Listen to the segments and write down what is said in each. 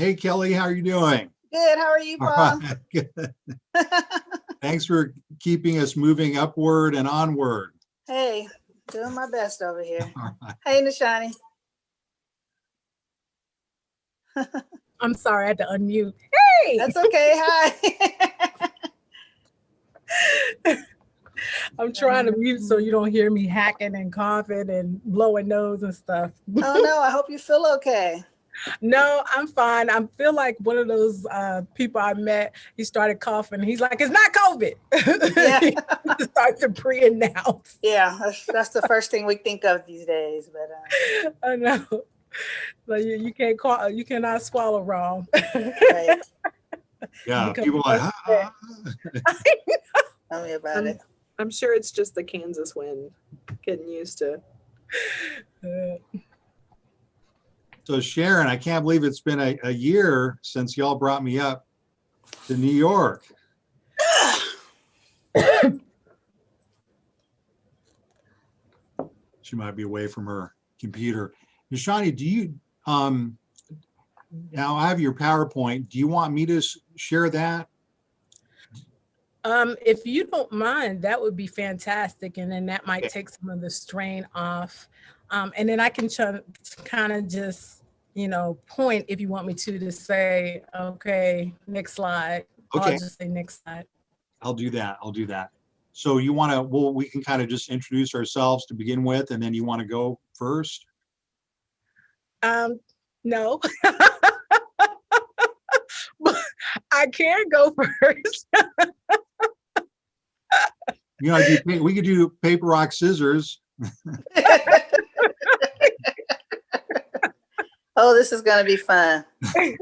Hey, Kelly, how are you doing? Good. How are you, All Bob? right, good. Thanks for keeping us moving upward and onward. Hey, doing my best over here. All right. Hey, Nishani. I'm sorry, I had to unmute. Hey, That's okay. Hi. I'm trying to mute so you don't hear me hacking and coughing and blowing nose and stuff. Oh no, I hope you feel okay. No, I'm fine. I feel like one of those people I met. He started coughing. He's like, "It's not COVID." Yeah. He starts to pre-announce. Yeah, that's the first thing we think of these days. But I know. So you can't call. You cannot swallow wrong. right. Yeah, Become people are like, suspect. Tell me about it. I'm sure it's just the Kansas wind getting used to. So Sharon, I can't believe it's been a year since y'all brought me up to New York. She might be away from her computer. Nishani, do you, now I have your PowerPoint. Do you want me to share that? If you don't mind, that would be fantastic. And then that might take some of the strain off. And then I can kind of just, point if you want me to say, okay, next slide. Okay. I'll just say next slide. I'll do that. I'll do that. So you want to, well, we can kind of just introduce ourselves to begin with, and then you want to go first? No. But I can go first. We could do paper, rock, scissors. Oh, this is gonna be fun. I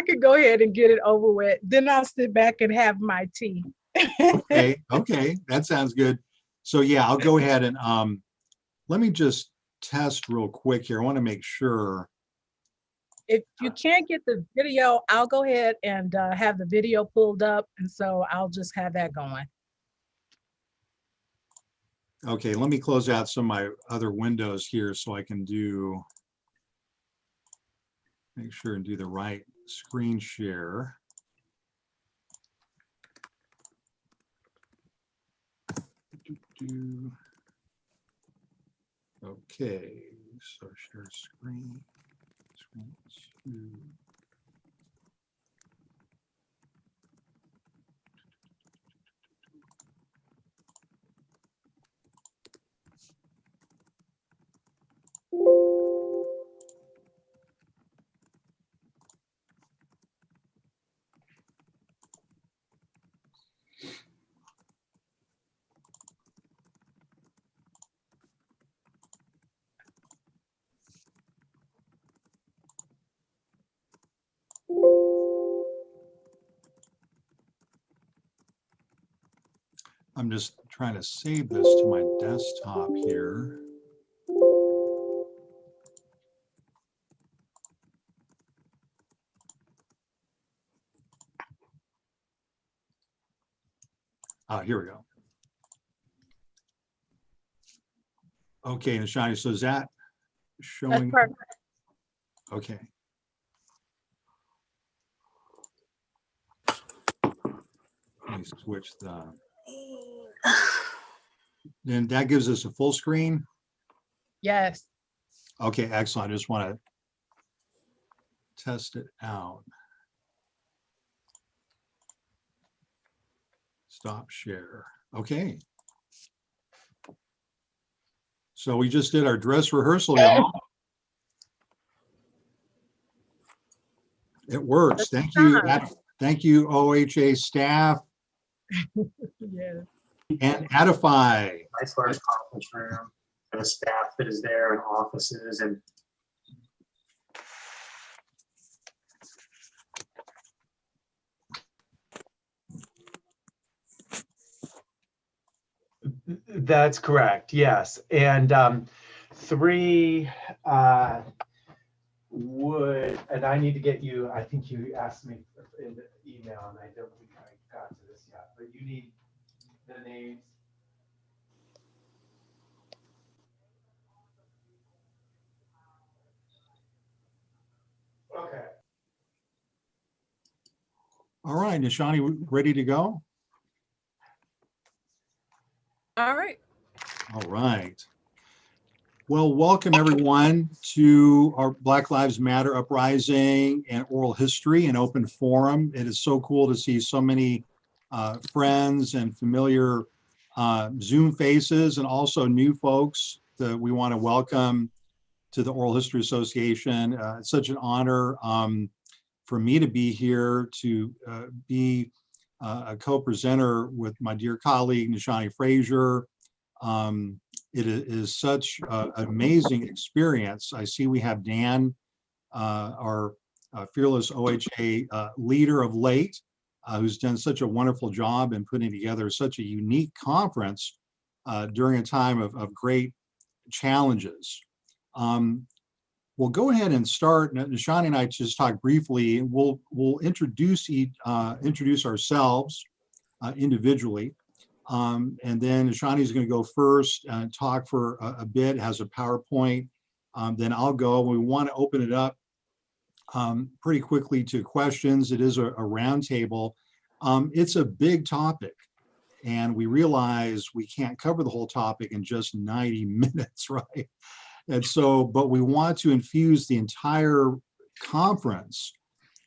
could go ahead and get it over with. Then I'll sit back and have my tea. Okay, that sounds good. So yeah, I'll go ahead and let me just test real quick here. I want to make sure. If you can't get the video, I'll go ahead and have the video pulled up. And so I'll just have that going. Okay, let me close out some of my other windows here so I can make sure and do the right screen share. Okay, so share screen. Screen 2. I'm just trying to save this to my desktop here. Here we go. Okay, Nishani, so is that showing? That's perfect. Okay. Let me switch then that gives us a full screen. Yes. Okay, excellent. I just want to test it out. Stop share. Okay. So we just did our dress rehearsal, y'all. It works. Thank you. Thank you, OHA staff. Yes. And Edify. Nice large conference room and the staff that is there and offices and that's correct, yes. And 3 would, and I need to get you, I think you asked me in the email and I don't think I got to this yet, but you need the names. All right, Nishani, ready to go? All right. All right. Well, welcome everyone to our Black Lives Matter Uprising and Oral History and Open Forum. It is so cool to see so many friends and familiar Zoom faces, and also new folks that we want to welcome to the Oral History Association. It's such an honor for me to be here, to be a co-presenter with my dear colleague, Nishani Frazier. It is such an amazing experience. I see we have Dan, our fearless OHA leader of late, who's done such a wonderful job in putting together such a unique conference during a time of great challenges. We'll go ahead and start. Nishani and I just talk briefly. We'll introduce ourselves individually. And then Nishani is going to go first and talk for a bit, has a PowerPoint. Then I'll go. We want to open it up pretty quickly to questions. It is a roundtable. It's a big topic, and we realize we can't cover the whole topic in just 90 minutes, right? And so, but we want to infuse the entire conference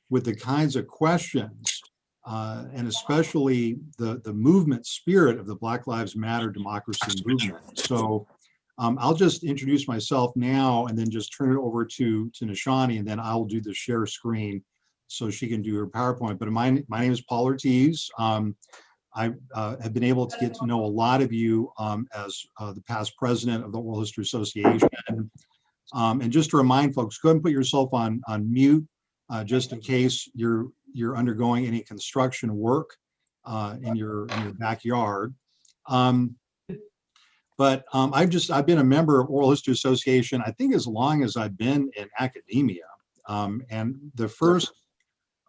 with the kinds of questions and especially the movement spirit of the Black Lives Matter democracy movement. So I'll just introduce myself now and then just turn it over to Nishani, and then I'll do the share screen so she can do her PowerPoint. But my name is Paul Ortiz. I have been able to get to know a lot of you as the past president of the Oral History Association. And just to remind folks, go ahead and put yourself on mute just in case you're undergoing any construction work in your backyard. But I've been a member of Oral History Association, I think as long as I've been in academia. And the first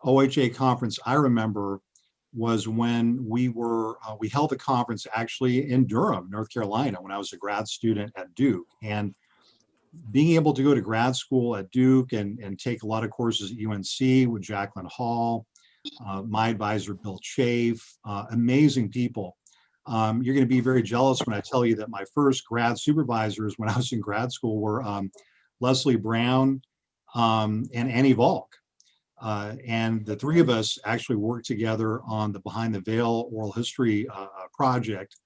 OHA conference I remember was when we held a conference actually in Durham, North Carolina, when I was a grad student at Duke. And being able to go to grad school at Duke and take a lot of courses at UNC with Jacqueline Hall, my advisor, Bill Chafe, amazing people. You're going to be very jealous when I tell you that my first grad supervisors when I was in grad school were Leslie Brown and Annie Volk. And the three of us actually worked together on the Behind the Veil Oral History project,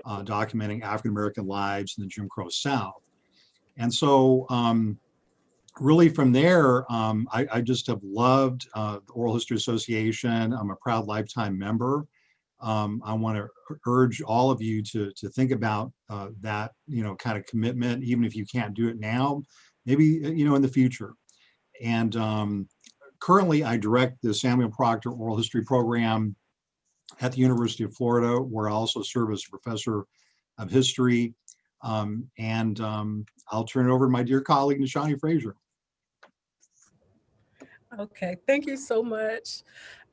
documenting African-American lives in the Jim Crow South. And so really from there, I just have loved the Oral History Association. I'm a proud lifetime member. I want to urge all of you to think about that, kind of commitment, even if you can't do it now, maybe, in the future. And currently, I direct the Samuel Proctor Oral History Program at the University of Florida, where I also serve as a professor of history. And I'll turn it over to my dear colleague, Nishani Frazier. Okay, thank you so much.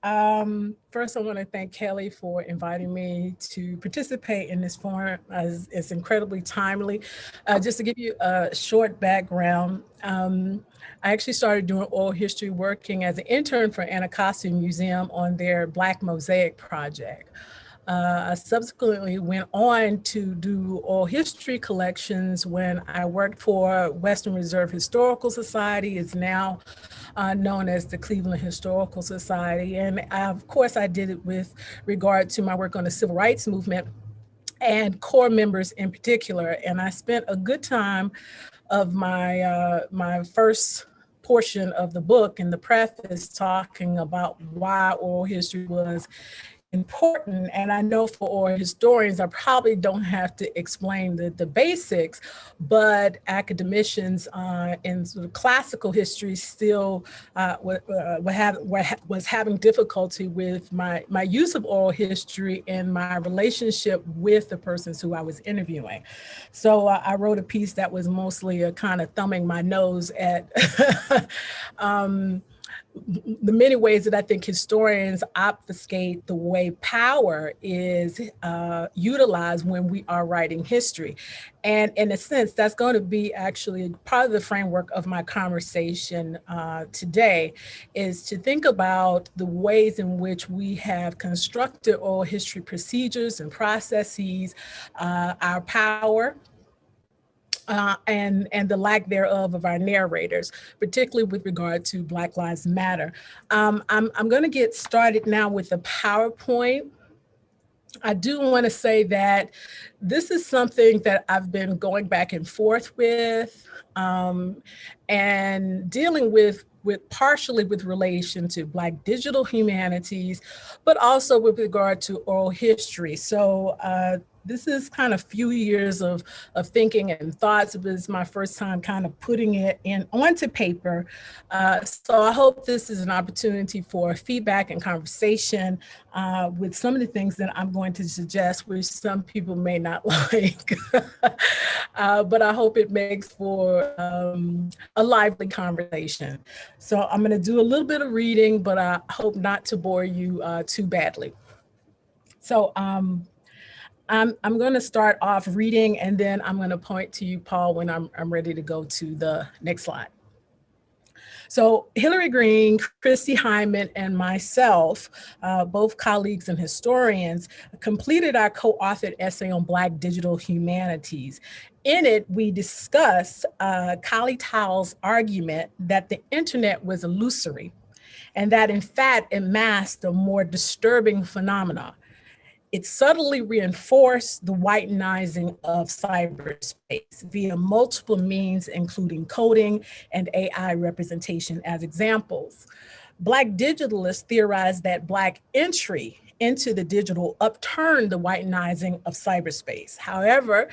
First, I want to thank Kelly for inviting me to participate in this forum. It's incredibly timely. Just to give you a short background, I actually started doing oral history working as an intern for Anacostia Museum on their Black Mosaic project. I subsequently went on to do oral history collections when I worked for Western Reserve Historical Society. It's now known as the Cleveland Historical Society. And of course, I did it with regard to my work on the civil rights movement and core members in particular. And I spent a good time of my first portion of the book in the preface talking about why oral history was important. And I know for oral historians, I probably don't have to explain the basics, but academicians in sort of classical history still was having difficulty with my use of oral history and my relationship with the persons who I was interviewing. So I wrote a piece that was mostly a kind of thumbing my nose at the many ways that I think historians obfuscate the way power is utilized when we are writing history. And in a sense, that's going to be actually part of the framework of my conversation today, is to think about the ways in which we have constructed oral history procedures and processes, our power, and the lack thereof of our narrators, particularly with regard to Black Lives Matter. I'm going to get started now with the PowerPoint. I do want to say that this is something that I've been going back and forth with, and dealing with partially with relation to Black digital humanities, but also with regard to oral history. So this is kind of few years of thinking and thoughts. It was my first time kind of putting it onto paper. So I hope this is an opportunity for feedback and conversation with some of the things that I'm going to suggest, which some people may not like. But I hope it makes for a lively conversation. So I'm going to do a little bit of reading, but I hope not to bore you too badly. So I'm going to start off reading, and then I'm going to point to you, Paul, when I'm ready to go to the next slide. So Hillary Green, Christy Hyman, and myself, both colleagues and historians, completed our co-authored essay on Black digital humanities. In it, we discussed Kali Tao's argument that the internet was illusory, and that in fact, it masked a more disturbing phenomena. It subtly reinforced the whitenizing of cyberspace via multiple means, including coding and AI representation as examples. Black digitalists theorized that Black entry into the digital upturned the whitenizing of cyberspace. However,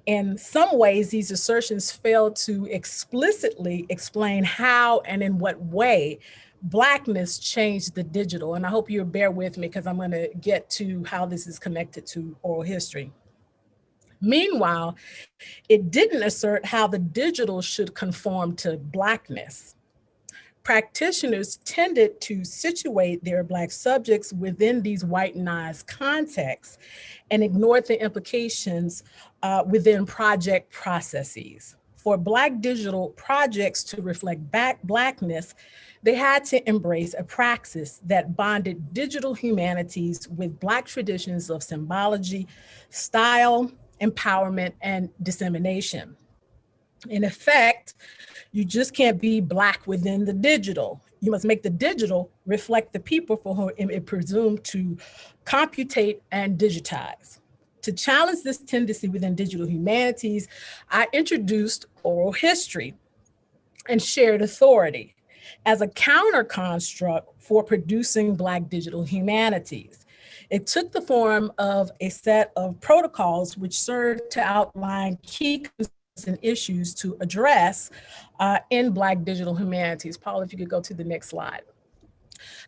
in some ways, these assertions fail to explicitly explain how and in what way Blackness changed the digital. And I hope you'll bear with me because I'm going to get to how this is connected to oral history. Meanwhile, it didn't assert how the digital should conform to Blackness. Practitioners tended to situate their Black subjects within these whitenized contexts and ignored the implications within project processes. For Black digital projects to reflect Blackness, they had to embrace a praxis that bonded digital humanities with Black traditions of symbology, style, empowerment, and dissemination. In effect, you just can't be Black within the digital. You must make the digital reflect the people for whom it presumed to computate and digitize. To challenge this tendency within digital humanities, I introduced oral history and shared authority as a counter construct for producing Black digital humanities. It took the form of a set of protocols which served to outline key concerns and issues to address in Black digital humanities. Paul, if you could go to the next slide.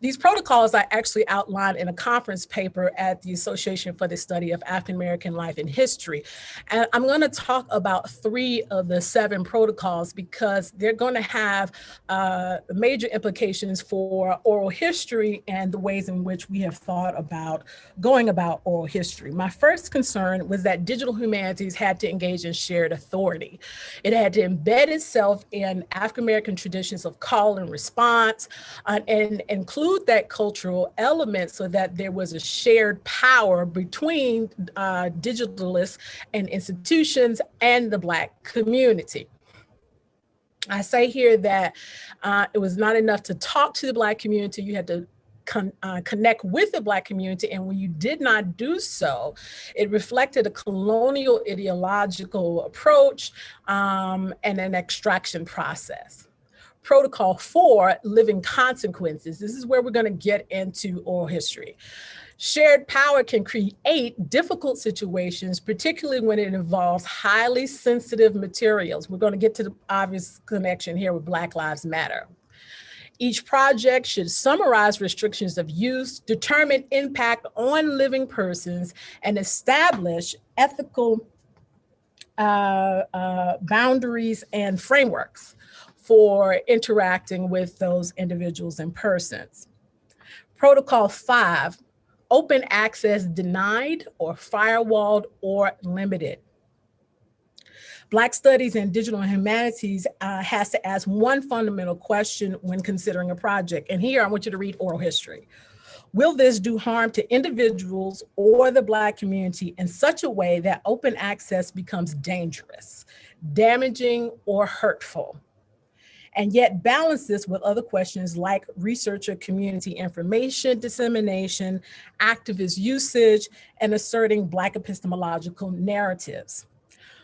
These protocols I actually outlined in a conference paper at the Association for the Study of African American Life and History. And I'm going to talk about 3 of the 7 protocols because they're going to have major implications for oral history and the ways in which we have thought about going about oral history. My first concern was that digital humanities had to engage in shared authority. It had to embed itself in African American traditions of call and response, and include that cultural element so that there was a shared power between digitalists and institutions and the Black community. I say here that it was not enough to talk to the Black community, you had to connect with the Black community, and when you did not do so, it reflected a colonial ideological approach and an extraction process. Protocol 4, living consequences. This is where we're going to get into oral history. Shared power can create difficult situations, particularly when it involves highly sensitive materials. We're going to get to the obvious connection here with Black Lives Matter. Each project should summarize restrictions of use, determine impact on living persons, and establish ethical boundaries and frameworks for interacting with those individuals and persons. Protocol 5, open access denied or firewalled or limited. Black Studies and Digital Humanities has to ask one fundamental question when considering a project. And here I want you to read oral history. Will this do harm to individuals or the Black community in such a way that open access becomes dangerous, damaging, or hurtful? And yet balance this with other questions like researcher community information dissemination, activist usage, and asserting Black epistemological narratives.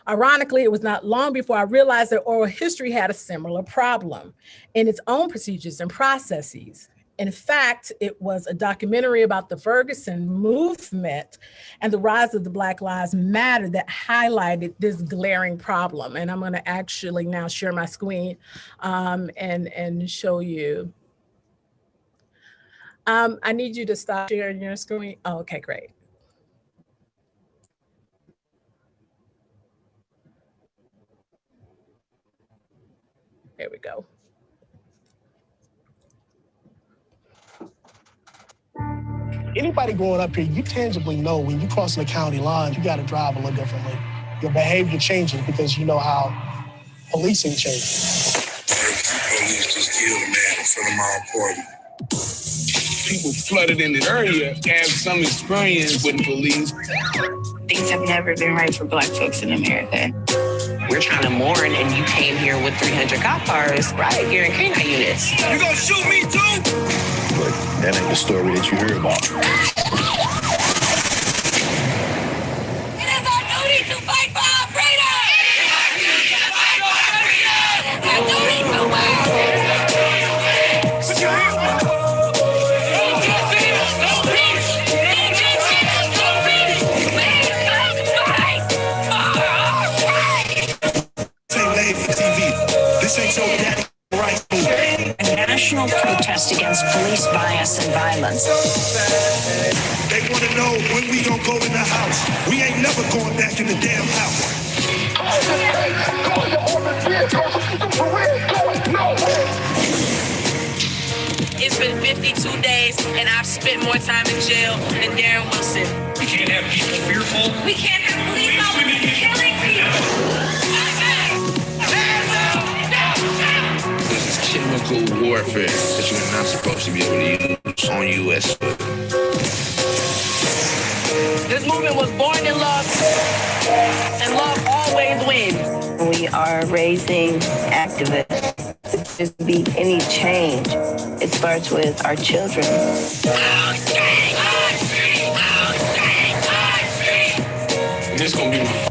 Ironically, it was not long before I realized that oral history had a similar problem in its own procedures and processes. In fact, it was a documentary about the Ferguson movement and the rise of the Black Lives Matter that highlighted this glaring problem. And I'm gonna actually now share my screen and show you. I need you to stop sharing your screen. Oh, okay, great. There we go. Anybody growing up here, you tangibly know when you crossing the county line, you got to drive a little differently. Your behavior changes because you know how policing changes. Police just killed a man in front of my apartment. People flooded in the area have some experience with police. Things have never been right for Black folks in America. We're trying to mourn and you came here with 300 cop cars, right? You're in canine units. You gonna shoot me too? But that ain't the story that you hear about. It is our duty to fight for our freedom! It is our duty to fight for our freedom! Put your hands up. This ain't so daddy right. A national protest against police bias and violence. They want to know when we gonna go in the house. We ain't never going back in the damn house. It's been 52 days and I've spent more time in jail than Darren Wilson. We can't have people fearful. We can't have police officers killing people. This is chemical warfare that you're not supposed to be able to use on U.S. This movement was born in love, and love always wins. We are raising activists. If there's to be any change, it starts with our children. This gonna be my.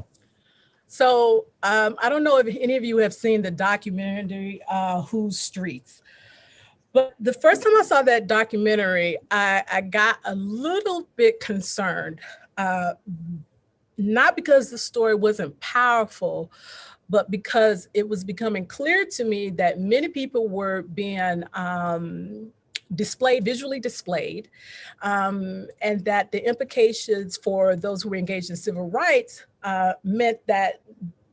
So I don't know if any of you have seen the documentary, Whose Streets? But the first time I saw that documentary, I got a little bit concerned, not because the story wasn't powerful, but because it was becoming clear to me that many people were being visually displayed, and that the implications for those who were engaged in civil rights meant that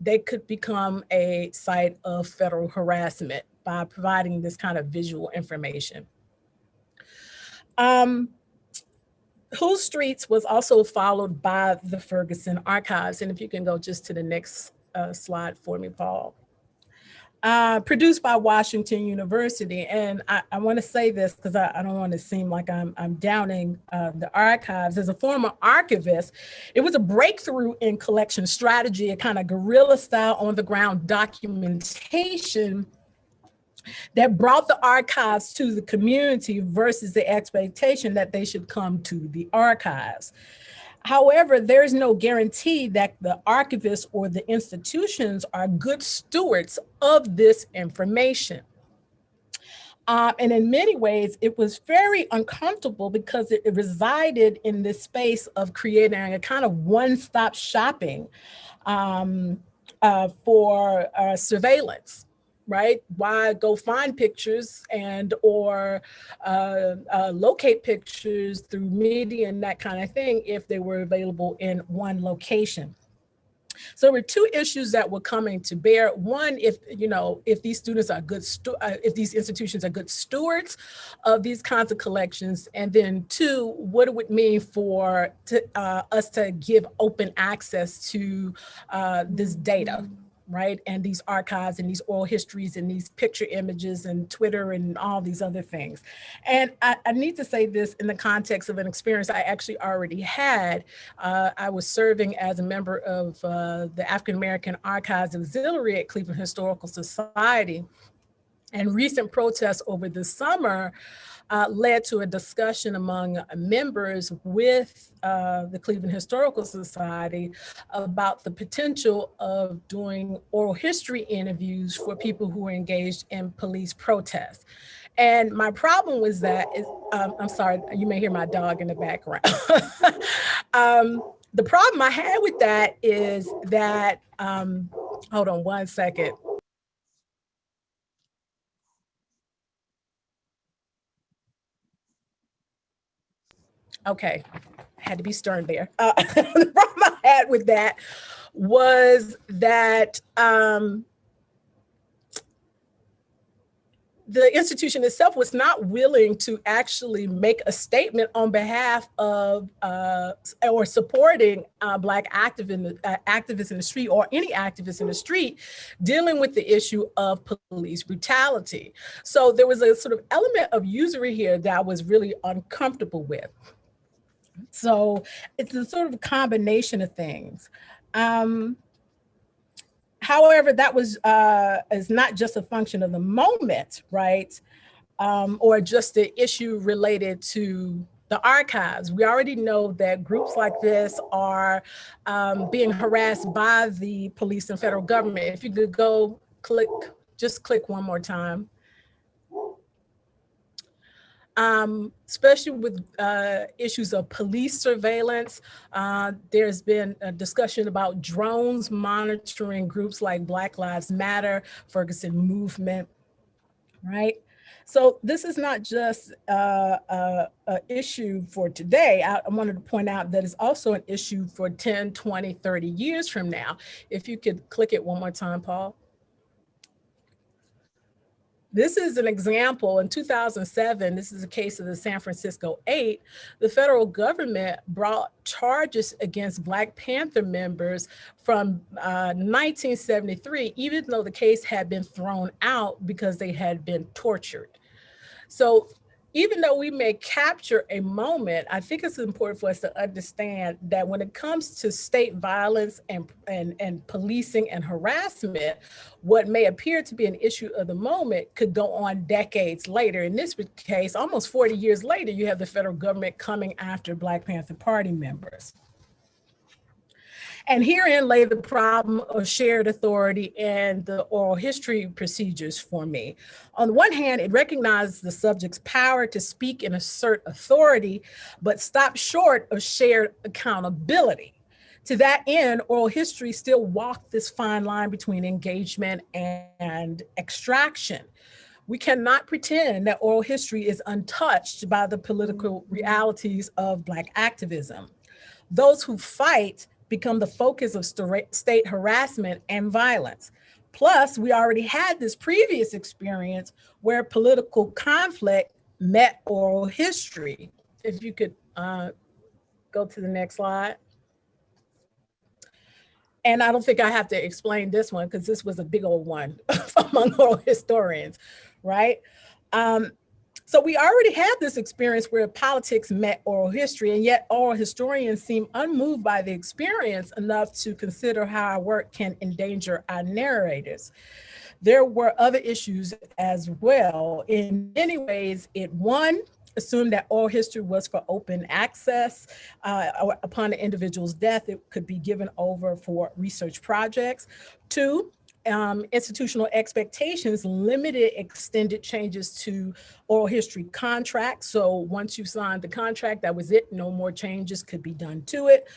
they could become a site of federal harassment by providing this kind of visual information. Whose Streets was also followed by the Ferguson Archives. And if you can go just to the next slide for me, Paul. Produced by Washington University. And I want to say this because I don't want to seem like I'm downing the archives. As a former archivist, it was a breakthrough in collection strategy, a kind of guerrilla style on the ground documentation that brought the archives to the community versus the expectation that they should come to the archives. However, there's no guarantee that the archivists or the institutions are good stewards of this information. And in many ways, it was very uncomfortable because it resided in this space of creating a kind of one-stop shopping for surveillance. Right? Why go find pictures and or locate pictures through media and that kind of thing if they were available in one location? So there were two issues that were coming to bear. One, if these students are if these institutions are good stewards of these kinds of collections, and then two, what it would mean for us to give open access to this data, right? And these archives and these oral histories and these picture images and Twitter and all these other things. And I need to say this in the context of an experience I actually already had. I was serving as a member of the African American Archives Auxiliary at Cleveland Historical Society. And recent protests over the summer led to a discussion among members with the Cleveland Historical Society about the potential of doing oral history interviews for people who are engaged in police protests. And my problem was that, I'm sorry, you may hear my dog in the background. The problem I had with that is that, hold on one second. Okay, had to be stern there. The problem I had with that was that the institution itself was not willing to actually make a statement on behalf of or supporting Black activists in the street, or any activists in the street, dealing with the issue of police brutality. So there was a sort of element of usury here that I was really uncomfortable with. So it's a sort of combination of things. However, that was is not just a function of the moment, right? Or just the issue related to the archives. We already know that groups like this are being harassed by the police and federal government. If you could go just click one more time. Especially with issues of police surveillance. There's been a discussion about drones monitoring groups like Black Lives Matter, Ferguson Movement, right? So this is not just an issue for today. I wanted to point out that it's also an issue for 10, 20, 30 years from now. If you could click it one more time, Paul. This is an example. In 2007, this is a case of the San Francisco 8. The federal government brought charges against Black Panther members from 1973, even though the case had been thrown out because they had been tortured. So even though we may capture a moment, I think it's important for us to understand that when it comes to state violence and policing and harassment, what may appear to be an issue of the moment could go on decades later. In this case, almost 40 years later, you have the federal government coming after Black Panther Party members. And herein lay the problem of shared authority and the oral history procedures for me. On the one hand, it recognizes the subject's power to speak and assert authority, but stops short of shared accountability. To that end, oral history still walks this fine line between engagement and extraction. We cannot pretend that oral history is untouched by the political realities of Black activism. Those who fight become the focus of state harassment and violence. Plus, we already had this previous experience where political conflict met oral history. If you could go to the next slide. And I don't think I have to explain this one because this was a big old one among oral historians, right? So we already had this experience where politics met oral history, and yet oral historians seem unmoved by the experience enough to consider how our work can endanger our narrators. There were other issues as well. In many ways, one, assumed that oral history was for open access. Upon an individual's death, it could be given over for research projects. Two, institutional expectations limited extended changes to oral history contracts. So once you signed the contract, that was it. No more changes could be done to it.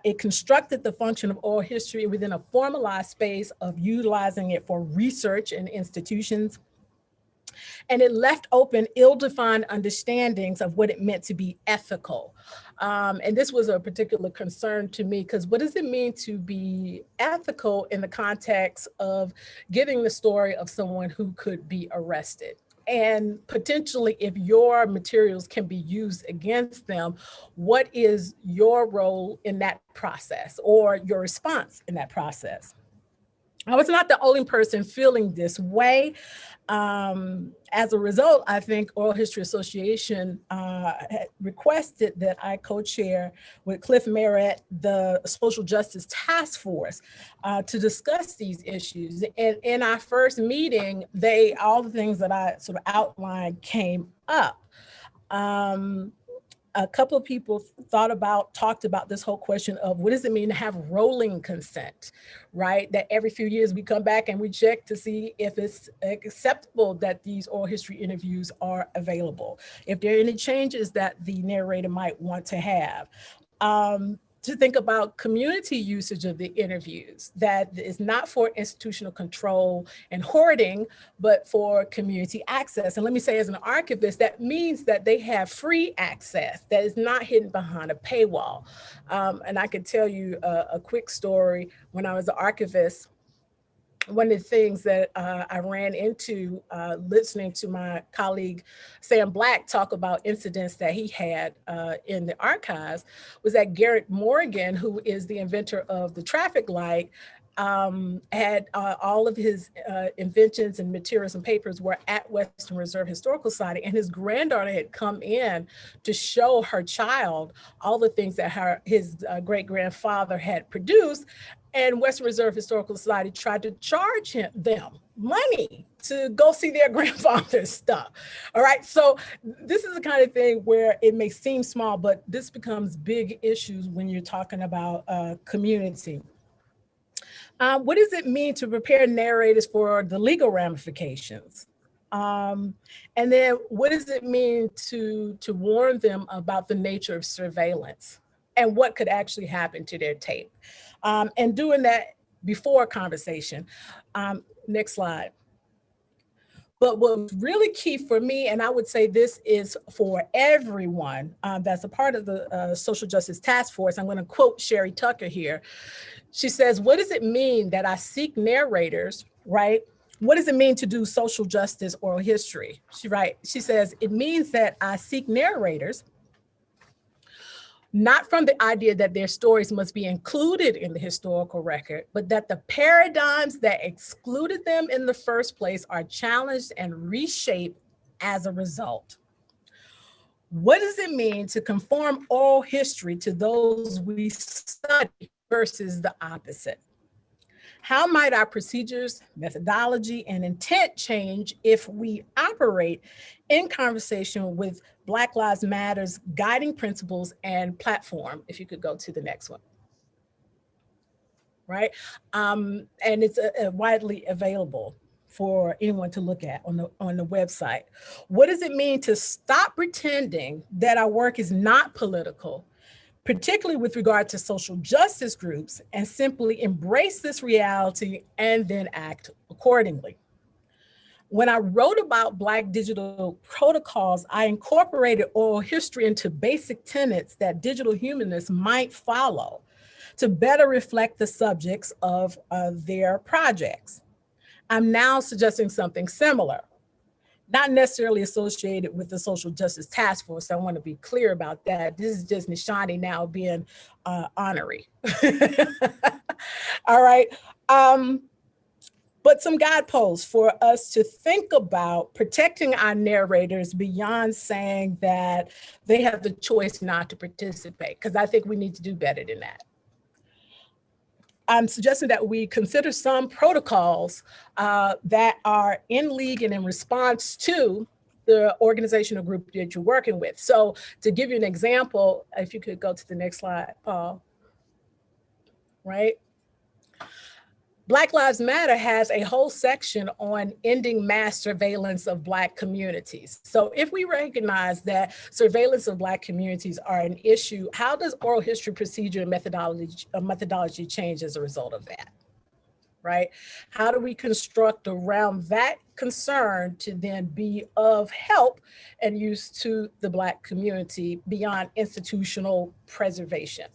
It constructed the function of oral history within a formalized space of utilizing it for research in institutions. And it left open ill-defined understandings of what it meant to be ethical. And this was a particular concern to me, because what does it mean to be ethical in the context of getting the story of someone who could be arrested? And potentially, if your materials can be used against them, what is your role in that process or your response in that process? I was not the only person feeling this way. As a result, I think Oral History Association had requested that I co-chair with Cliff Merritt the Social Justice Task Force to discuss these issues. And in our first meeting, all the things that I sort of outlined came up. A couple of people talked about this whole question of what does it mean to have rolling consent, right? That every few years we come back and we check to see if it's acceptable that these oral history interviews are available, if there are any changes that the narrator might want to have. To think about community usage of the interviews, that is not for institutional control and hoarding, but for community access. And let me say, as an archivist, that means that they have free access that is not hidden behind a paywall. And I could tell you a quick story. When I was an archivist, one of the things that I ran into listening to my colleague Sam Black talk about incidents that he had in the archives was that Garrett Morgan, who is the inventor of the traffic light, had all of his inventions and materials and papers were at Western Reserve Historical Society, and his granddaughter had come in to show her child all the things that his great-grandfather had produced. And Western Reserve Historical Society tried to charge them money to go see their grandfather's stuff. All right, so this is the kind of thing where it may seem small, but this becomes big issues when you're talking about community. What does it mean to prepare narrators for the legal ramifications? And then what does it mean to warn them about the nature of surveillance and what could actually happen to their tape? And doing that before conversation. Next slide. But what was really key for me, and I would say this is for everyone that's a part of the Social Justice Task Force, I'm going to quote Sherry Tucker here. She says, what does it mean that I seek narrators, right? What does it mean to do social justice oral history? She says, it means that I seek narrators not from the idea that their stories must be included in the historical record, but that the paradigms that excluded them in the first place are challenged and reshaped as a result. What does it mean to conform oral history to those we study versus the opposite? How might our procedures, methodology, and intent change if we operate in conversation with Black Lives Matter's guiding principles and platform? If you could go to the next one. Right? And it's widely available for anyone to look at on the website. What does it mean to stop pretending that our work is not political, particularly with regard to social justice groups, and simply embrace this reality and then act accordingly? When I wrote about Black digital protocols, I incorporated oral history into basic tenets that digital humanists might follow to better reflect the subjects of their projects. I'm now suggesting something similar, not necessarily associated with the Social Justice Task Force. I want to be clear about that. This is just Nishani now being honorary. All right. But some guideposts for us to think about protecting our narrators beyond saying that they have the choice not to participate, because I think we need to do better than that. I'm suggesting that we consider some protocols that are in league and in response to the organizational group that you're working with. So to give you an example, if you could go to the next slide, Paul, right? Black Lives Matter has a whole section on ending mass surveillance of Black communities. So if we recognize that surveillance of Black communities are an issue, how does oral history procedure and methodology change as a result of that, right? How do we construct around that concern to then be of help and use to the Black community beyond institutional preservation,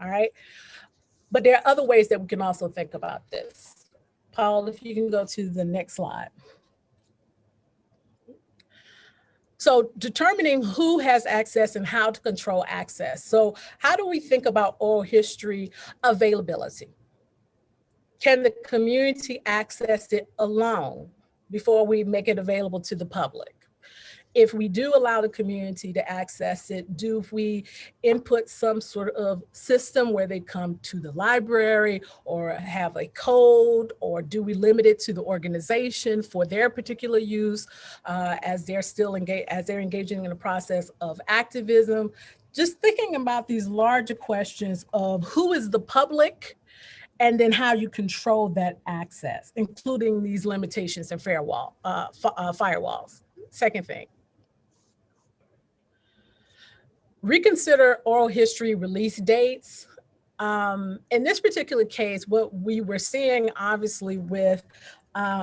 all right? But there are other ways that we can also think about this. Paul, if you can go to the next slide. So determining who has access and how to control access. So how do we think about oral history availability? Can the community access it alone before we make it available to the public? If we do allow the community to access it, do we input some sort of system where they come to the library or have a code, or do we limit it to the organization for their particular use as they're still engaged, as they're engaging in the process of activism? Just thinking about these larger questions of who is the public, and then how you control that access, including these limitations and firewalls. Second thing, reconsider oral history release dates. In this particular case, what we were seeing obviously with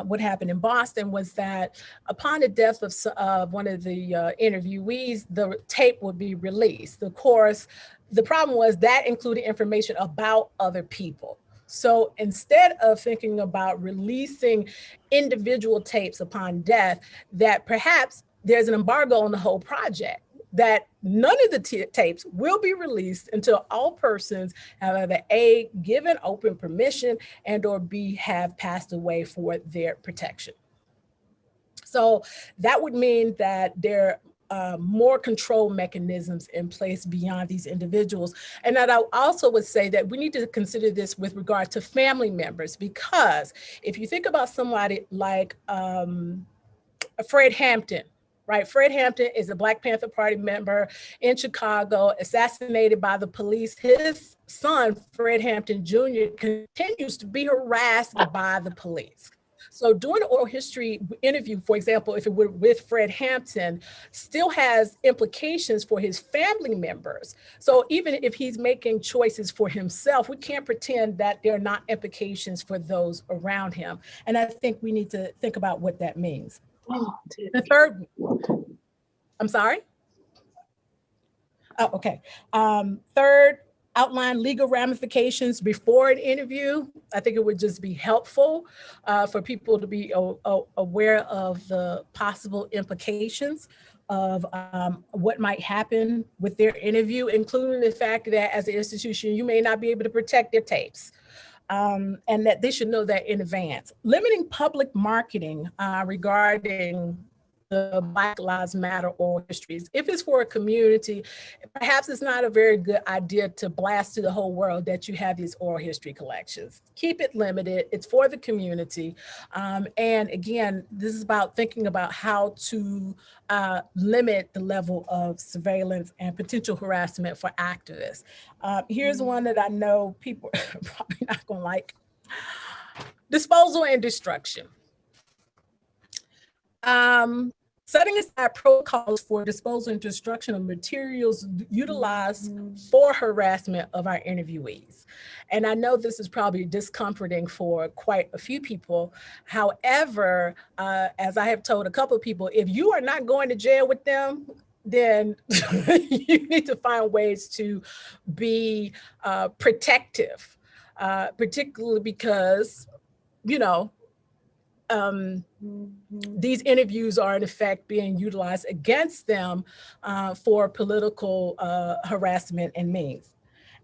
what happened in Boston was that upon the death of one of the interviewees, the tape would be released. Of course, the problem was that included information about other people. So instead of thinking about releasing individual tapes upon death, that perhaps there's an embargo on the whole project, that none of the tapes will be released until all persons have either A, given open permission, and or B, have passed away for their protection. So that would mean that there more control mechanisms in place beyond these individuals. And that I also would say that we need to consider this with regard to family members, because if you think about somebody like Fred Hampton, right? Fred Hampton is a Black Panther Party member in Chicago, assassinated by the police. His son, Fred Hampton Jr., continues to be harassed by the police. So doing an oral history interview, for example, if it were with Fred Hampton, still has implications for his family members. So even if he's making choices for himself, we can't pretend that there are not implications for those around him. And I think we need to think about what that means. The third, I'm sorry? Oh, okay. Third, outline legal ramifications before an interview. I think it would just be helpful for people to be aware of the possible implications of what might happen with their interview, including the fact that as an institution, you may not be able to protect their tapes. And that they should know that in advance. Limiting public marketing regarding the Black Lives Matter oral histories. If it's for a community, perhaps it's not a very good idea to blast to the whole world that you have these oral history collections. Keep it limited. It's for the community. And again, this is about thinking about how to limit the level of surveillance and potential harassment for activists. Here's one that I know people are probably not gonna like. Disposal and destruction. Setting aside protocols for disposal and destruction of materials utilized for harassment of our interviewees. And I know this is probably discomforting for quite a few people. However, as I have told a couple of people, if you are not going to jail with them, then you need to find ways to be protective, particularly because, you know, these interviews are in effect being utilized against them for political harassment and means.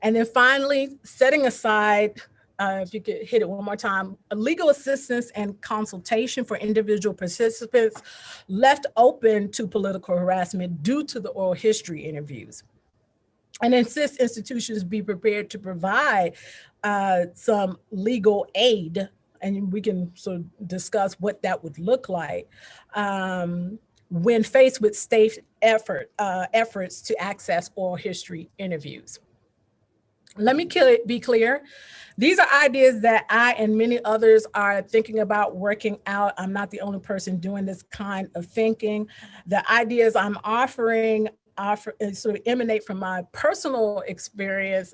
And then finally, setting aside, if you could hit it one more time, legal assistance and consultation for individual participants left open to political harassment due to the oral history interviews. And insist institutions be prepared to provide some legal aid, and we can sort of discuss what that would look like when faced with state efforts to access oral history interviews. Let me be clear. These are ideas that I and many others are thinking about working out. I'm not the only person doing this kind of thinking. The ideas I'm offering sort of emanate from my personal experience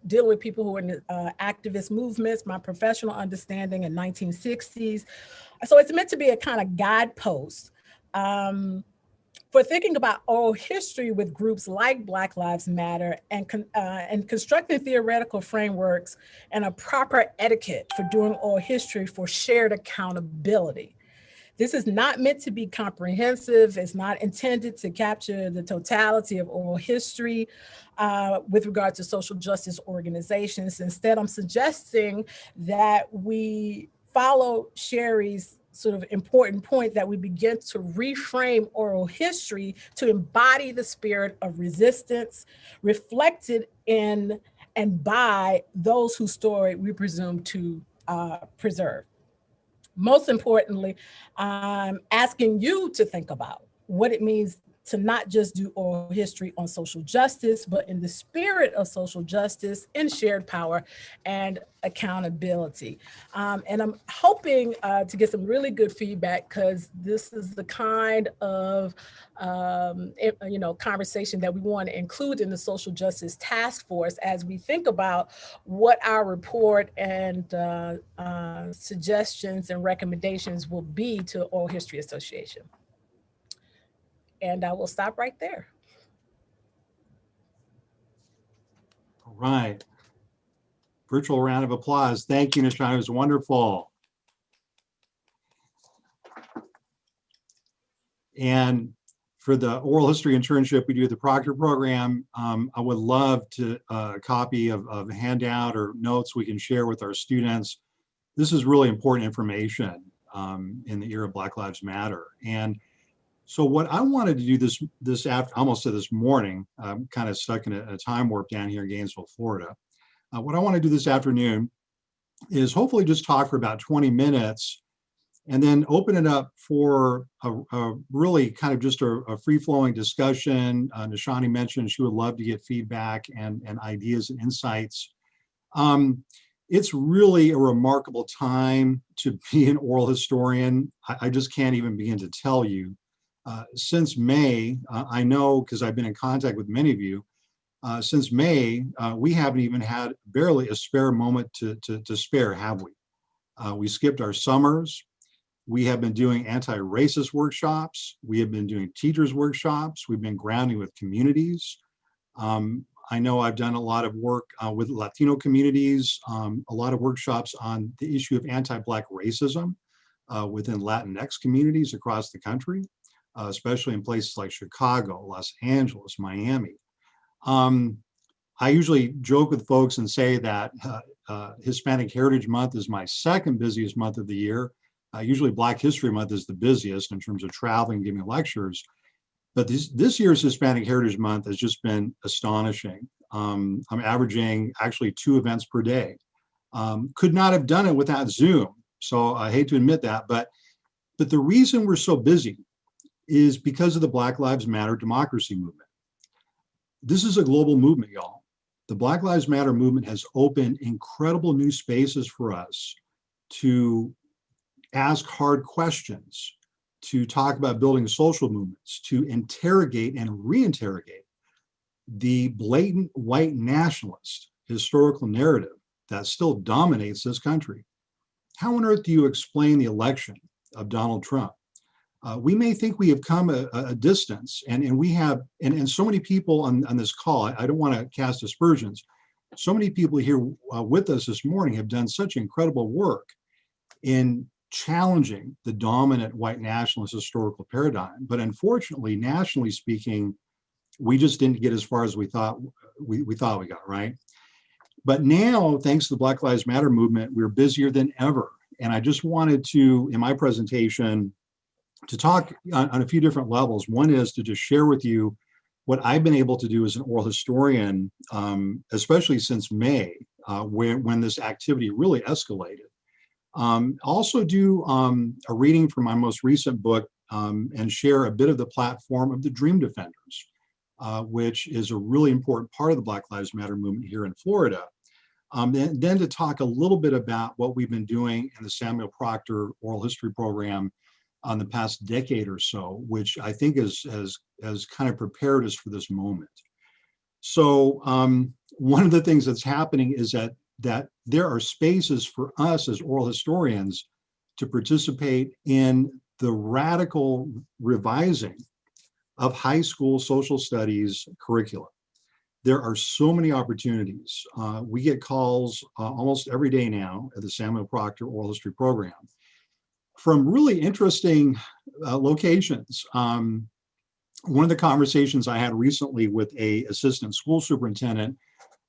dealing with people who are in activist movements, my professional understanding in 1960s. So it's meant to be a kind of guidepost for thinking about oral history with groups like Black Lives Matter and constructing theoretical frameworks and a proper etiquette for doing oral history for shared accountability. This is not meant to be comprehensive. It's not intended to capture the totality of oral history with regard to social justice organizations. Instead, I'm suggesting that we follow Sherry's sort of important point that we begin to reframe oral history to embody the spirit of resistance reflected in and by those whose story we presume to preserve. Most importantly, I'm asking you to think about what it means to not just do oral history on social justice, but in the spirit of social justice and shared power and accountability. And I'm hoping to get some really good feedback, because this is the kind of conversation that we want to include in the Social Justice Task Force as we think about what our report and suggestions and recommendations will be to Oral History Association. And I will stop right there. All right. Virtual round of applause. Thank you, Nishana. It was wonderful. And for the oral history internship we do at the Proctor program, I would love to a copy of a handout or notes we can share with our students. This is really important information in the era of Black Lives Matter. And so what I wanted to do this after, almost to this morning, I'm kind of stuck in a time warp down here in Gainesville, Florida. What I want to do this afternoon is hopefully just talk for about 20 minutes and then open it up for a really kind of just a free-flowing discussion. Nishani mentioned she would love to get feedback and ideas and insights. It's really a remarkable time to be an oral historian. I just can't even begin to tell you. Since May, I know because I've been in contact with many of you, since May, we haven't even had barely a spare moment to spare, have we? We skipped our summers. We have been doing anti-racist workshops. We have been doing teachers workshops. We've been grounding with communities. I know I've done a lot of work with Latino communities, a lot of workshops on the issue of anti-Black racism within Latinx communities across the country, especially in places like Chicago, Los Angeles, Miami. I usually joke with folks and say that Hispanic Heritage Month is my second busiest month of the year. Usually Black History Month is the busiest in terms of traveling, giving lectures. But this year's Hispanic Heritage Month has just been astonishing. I'm averaging actually 2 events per day. Could not have done it without Zoom. So I hate to admit that, but the reason we're so busy is because of the Black Lives Matter democracy movement. This is a global movement, y'all. The Black Lives Matter movement has opened incredible new spaces for us to ask hard questions, to talk about building social movements, to interrogate and reinterrogate the blatant white nationalist historical narrative that still dominates this country. How on earth do you explain the election of Donald Trump? We may think we have come a distance, and we have, and so many people on this call, I don't want to cast aspersions, so many people here with us this morning have done such incredible work in challenging the dominant white nationalist historical paradigm. But unfortunately, nationally speaking, we just didn't get as far as we thought we got, right? But now, thanks to the Black Lives Matter movement, we're busier than ever. And I just wanted to, in my presentation, to talk on a few different levels. One is to just share with you what I've been able to do as an oral historian, especially since May, when this activity really escalated. Also do a reading from my most recent book and share a bit of the platform of the Dream Defenders, which is a really important part of the Black Lives Matter movement here in Florida. Then to talk a little bit about what we've been doing in the Samuel Proctor Oral History Program on the past decade or so, which I think has kind of prepared us for this moment. So one of the things that's happening is that there are spaces for us as oral historians to participate in the radical revising of high school social studies curricula. There are so many opportunities. We get calls almost every day now at the Samuel Proctor Oral History Program from really interesting locations. One of the conversations I had recently with a assistant school superintendent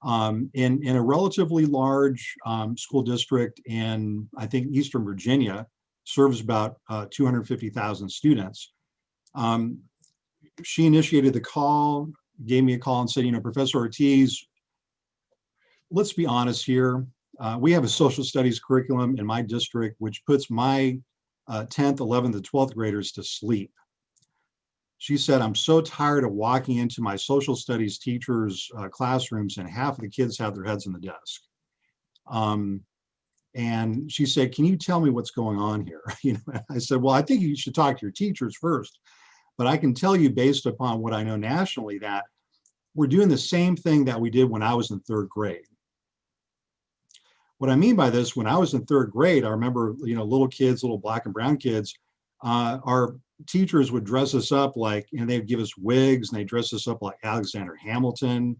in a relatively large school district in, I think, Eastern Virginia, serves about 250,000 students. She initiated the call, gave me a call and said, you know, Professor Ortiz, let's be honest here. We have a social studies curriculum in my district, which puts my 10th, 11th, and 12th graders to sleep. She said, I'm so tired of walking into my social studies teachers' classrooms and half of the kids have their heads in the desk. And she said, can you tell me what's going on here? You know, I said, well, I think you should talk to your teachers first. But I can tell you based upon what I know nationally that we're doing the same thing that we did when I was in third grade. What I mean by this, when I was in third grade, I remember, you know, little kids, little black and brown kids, our teachers would dress us up like, you know, they'd give us wigs and they dress us up like Alexander Hamilton,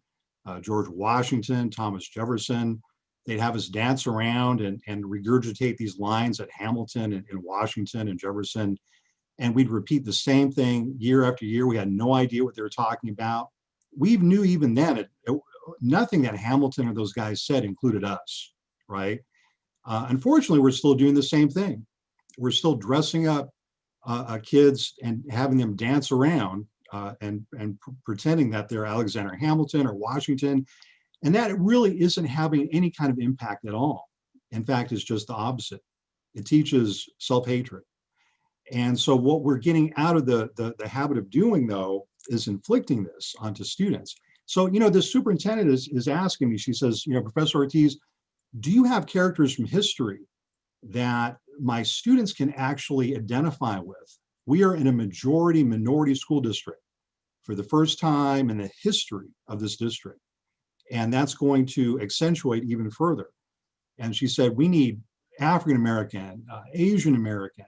George Washington, Thomas Jefferson. They'd have us dance around and regurgitate these lines at Hamilton and Washington and Jefferson. And we'd repeat the same thing year after year. We had no idea what they were talking about. We knew even then, nothing that Hamilton or those guys said included us, right? Unfortunately, we're still doing the same thing. We're still dressing up kids and having them dance around and pretending that they're Alexander Hamilton or Washington. And that really isn't having any kind of impact at all. In fact, it's just the opposite. It teaches self-hatred. And so what we're getting out of the habit of doing, though, is inflicting this onto students. So, you know, the superintendent is asking me, she says, you know, Professor Ortiz, do you have characters from history that my students can actually identify with? We are in a majority minority school district for the first time in the history of this district. And that's going to accentuate even further. And she said, we need African-American, Asian-American,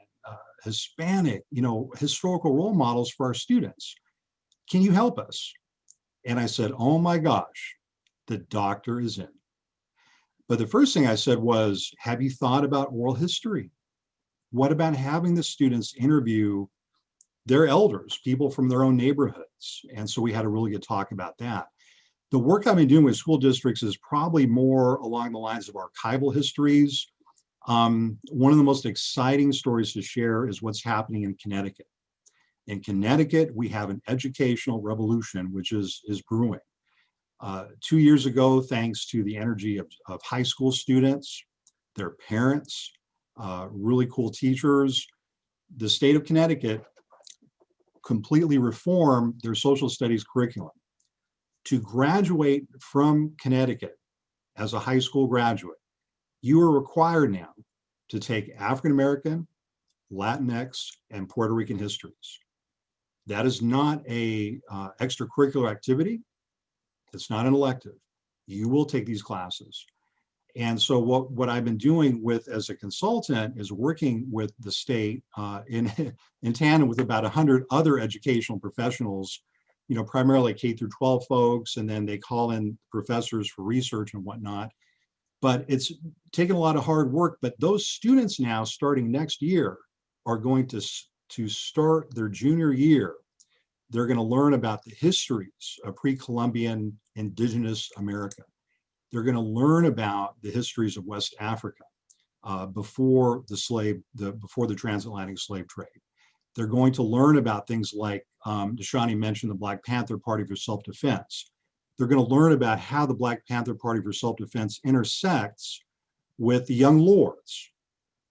Hispanic, you know, historical role models for our students. Can you help us? And I said, oh my gosh, the doctor is in. But the first thing I said was, have you thought about oral history? What about having the students interview their elders, people from their own neighborhoods? And so we had a really good talk about that. The work I've been doing with school districts is probably more along the lines of archival histories. One of the most exciting stories to share is what's happening in Connecticut. In Connecticut, we have an educational revolution, which is brewing. 2 years ago, thanks to the energy of high school students, their parents, really cool teachers, the state of Connecticut completely reformed their social studies curriculum. To graduate from Connecticut as a high school graduate, you are required now to take African-American, Latinx, and Puerto Rican histories. That is not a extracurricular activity. It's not an elective. You will take these classes. And so what I've been doing with as a consultant is working with the state in tandem with about 100 other educational professionals, you know, primarily K through 12 folks, and then they call in professors for research and whatnot. But it's taken a lot of hard work. But those students now, starting next year, are going to start their junior year. They're going to learn about the histories of pre-Columbian indigenous America. They're going to learn about the histories of West Africa before the transatlantic slave trade. They're going to learn about things like Deshani mentioned the Black Panther Party for Self-Defense. They're going to learn about how the Black Panther Party for Self-Defense intersects with the Young Lords,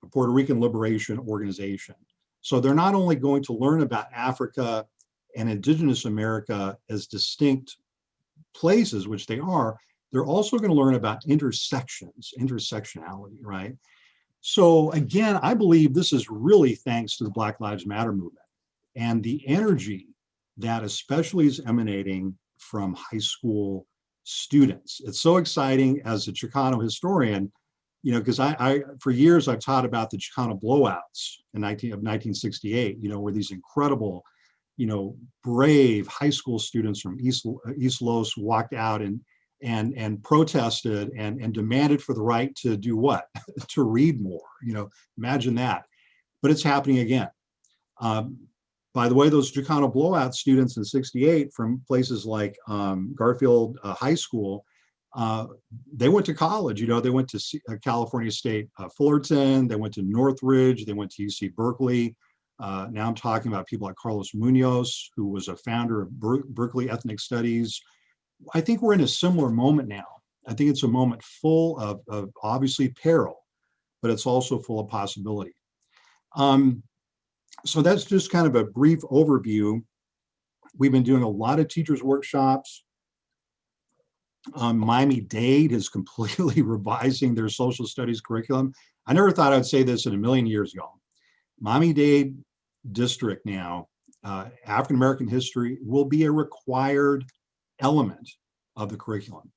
a Puerto Rican liberation organization. So they're not only going to learn about Africa and indigenous America as distinct places, which they are, they're also going to learn about intersectionality, right? So again, I believe this is really thanks to the Black Lives Matter movement and the energy that especially is emanating from high school students. It's so exciting as a Chicano historian, you know, because I for years I've taught about the Chicano blowouts in 1968, you know, where these incredible, you know, brave high school students from East Los walked out and protested and demanded for the right to do what? To read more, you know, imagine that. But it's happening again. By the way, those Chicano blowout students in '68 from places like Garfield High School, they went to college. You know, they went to California State Fullerton, they went to Northridge, they went to UC Berkeley. Now I'm talking about people like Carlos Munoz, who was a founder of Berkeley Ethnic Studies. I think we're in a similar moment now. I think it's a moment full of obviously peril, but it's also full of possibility. So that's just kind of a brief overview. We've been doing a lot of teachers' workshops. Miami-Dade is completely revising their social studies curriculum. I never thought I'd say this in a million years ago. Miami-Dade district now, African-American history will be a required element of the curriculum.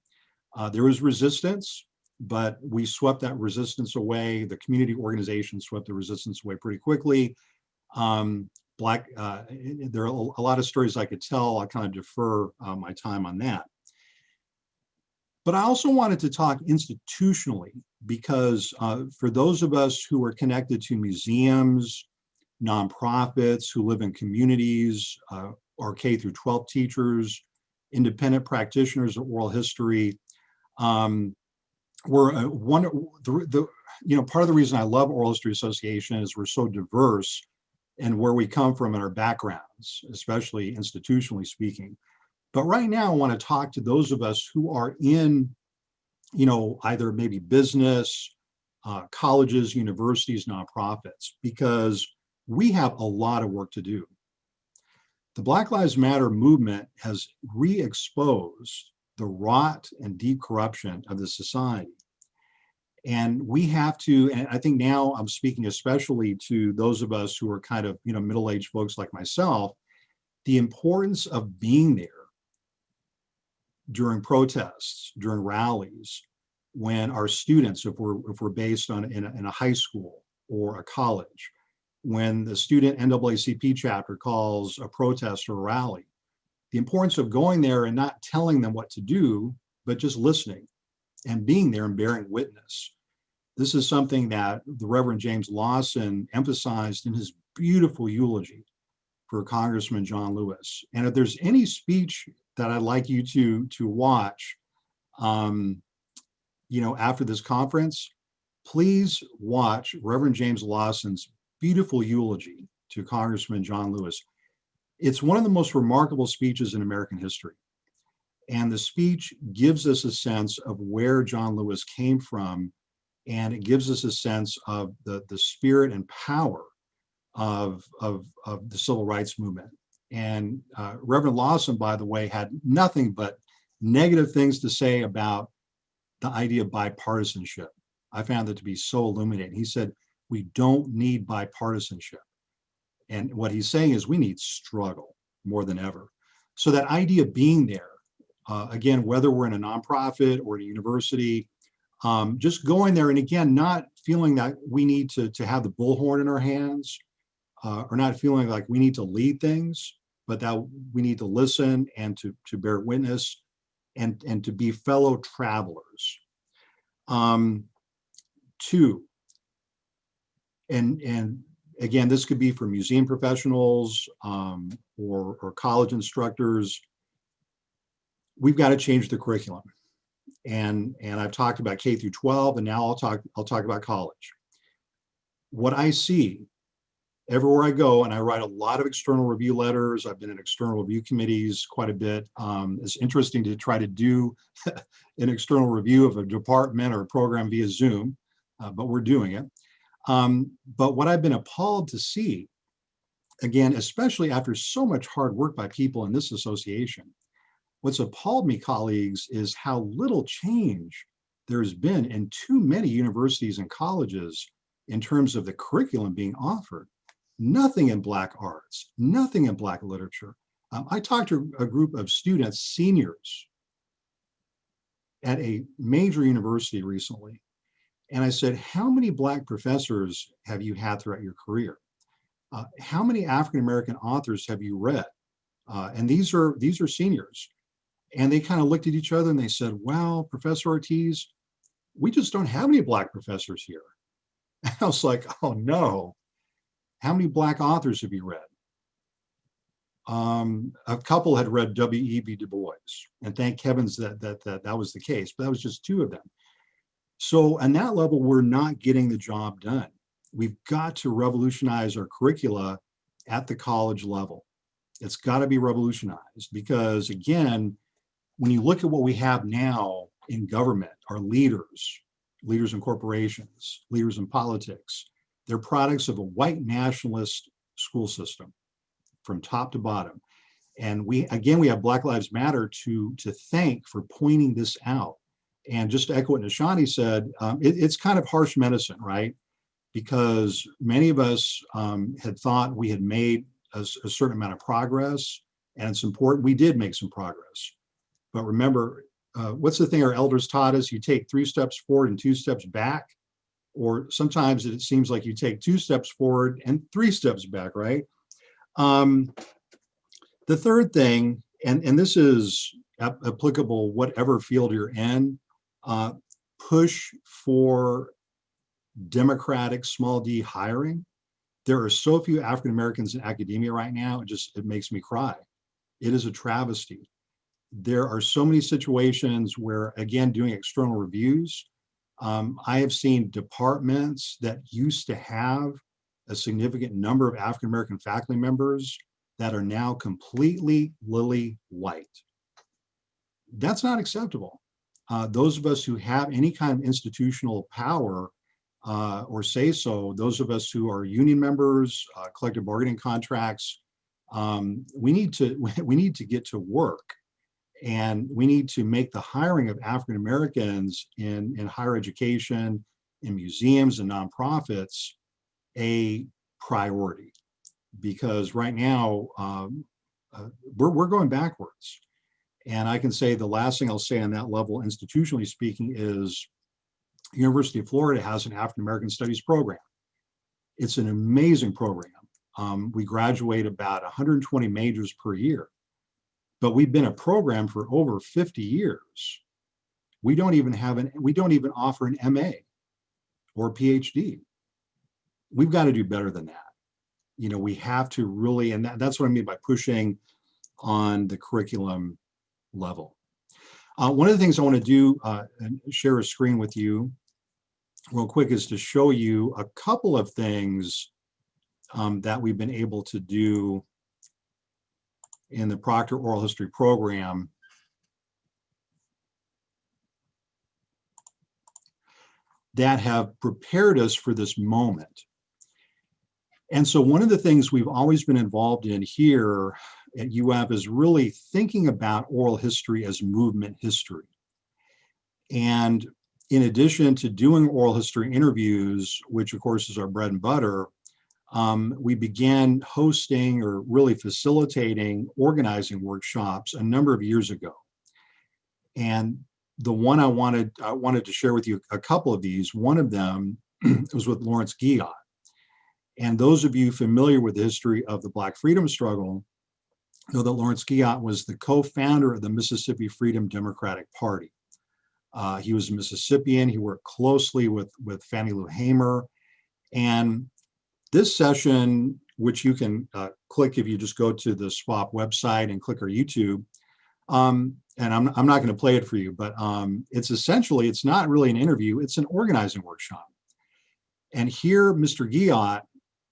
There was resistance, but we swept that resistance away. The community organization swept the resistance away pretty quickly. There are a lot of stories I could tell. I'll kind of defer my time on that. But I also wanted to talk institutionally because for those of us who are connected to museums, nonprofits, who live in communities, or K through 12 teachers, independent practitioners of oral history, we're part of the reason I love Oral History Association is we're so diverse and where we come from in our backgrounds, especially institutionally speaking. But right now, I want to talk to those of us who are in, you know, either maybe business, colleges, universities, nonprofits, because we have a lot of work to do. The Black Lives Matter movement has re-exposed the rot and deep corruption of the society. And we have to, and I think now I'm speaking especially to those of us who are kind of, you know, middle-aged folks like myself, the importance of being there during protests, during rallies, when our students, if we're based on in a high school or a college, when the student NAACP chapter calls a protest or a rally, the importance of going there and not telling them what to do, but just listening and being there and bearing witness. This is something that the Reverend James Lawson emphasized in his beautiful eulogy for Congressman John Lewis. And if there's any speech that I'd like you to watch, you know, after this conference, please watch Reverend James Lawson's beautiful eulogy to Congressman John Lewis. It's one of the most remarkable speeches in American history. And the speech gives us a sense of where John Lewis came from, and it gives us a sense of the spirit and power of the civil rights movement. And Reverend Lawson, by the way, had nothing but negative things to say about the idea of bipartisanship. I found that to be so illuminating. He said, we don't need bipartisanship. And what he's saying is we need struggle more than ever. So that idea of being there, again, whether we're in a nonprofit or at a university, just going there and again, not feeling that we need to have the bullhorn in our hands, or not feeling like we need to lead things, but that we need to listen and to bear witness and to be fellow travelers. Two, and again, this could be for museum professionals or college instructors. We've got to change the curriculum. And I've talked about K through 12, and now I'll talk about college. What I see everywhere I go, and I write a lot of external review letters. I've been in external review committees quite a bit. It's interesting to try to do an external review of a department or a program via Zoom, but we're doing it. But what I've been appalled to see, again, especially after so much hard work by people in this association, what's appalled me, colleagues, is how little change there has been in too many universities and colleges in terms of the curriculum being offered. Nothing in Black arts, nothing in Black literature. I talked to a group of students, seniors, at a major university recently, and I said, how many Black professors have you had throughout your career? How many African-American authors have you read? And these are seniors. And they kind of looked at each other and they said, well, Professor Ortiz, we just don't have any Black professors here. And I was like, oh no. How many Black authors have you read? A couple had read W.E.B. Du Bois, and thank heavens that was the case, but that was just two of them. So on that level, we're not getting the job done. We've got to revolutionize our curricula at the college level. It's got to be revolutionized because, again, when you look at what we have now in government, our leaders in corporations, leaders in politics, they're products of a white nationalist school system from top to bottom. And we have Black Lives Matter to thank for pointing this out. And just to echo what Nishani said, it's kind of harsh medicine, right? Because many of us had thought we had made a certain amount of progress, and it's important. We did make some progress. But remember, what's the thing our elders taught us? You take 3 steps forward and 2 steps back, or sometimes it seems like you take 2 steps forward and 3 steps back, right? The third thing, and this is applicable whatever field you're in, push for democratic small d hiring. There are so few African Americans in academia right now, it makes me cry. It is a travesty. There are so many situations where, again, doing external reviews, I have seen departments that used to have a significant number of African American faculty members that are now completely lily white. That's not acceptable. Those of us who have any kind of institutional power or say so, those of us who are union members, collective bargaining contracts, we need to get to work, and we need to make the hiring of African Americans in higher education, in museums and nonprofits a priority, because right now we're going backwards. And I can say the last thing I'll say on that level, institutionally speaking, is University of Florida has an African American Studies program. It's an amazing program. We graduate about 120 majors per year, but we've been a program for over 50 years. We don't even offer an MA or a PhD. We've got to do better than that. You know, we have to really, and that's what I mean by pushing on the curriculum level. One of the things I want to do, and share a screen with you real quick, is to show you a couple of things that we've been able to do in the Proctor Oral History program that have prepared us for this moment. And so one of the things we've always been involved in here at UF is really thinking about oral history as movement history. And in addition to doing oral history interviews, which of course is our bread and butter, we began hosting or really facilitating organizing workshops a number of years ago. And the one I wanted to share with you a couple of these. One of them was with Lawrence Guillot. And those of you familiar with the history of the Black freedom struggle know that Lawrence Guillot was the co-founder of the Mississippi Freedom Democratic Party. He was a Mississippian. He worked closely with Fannie Lou Hamer. And this session, which you can click if you just go to the SWAP website and click our YouTube, and I'm not going to play it for you, but it's not really an interview, it's an organizing workshop. And here Mr. Guillot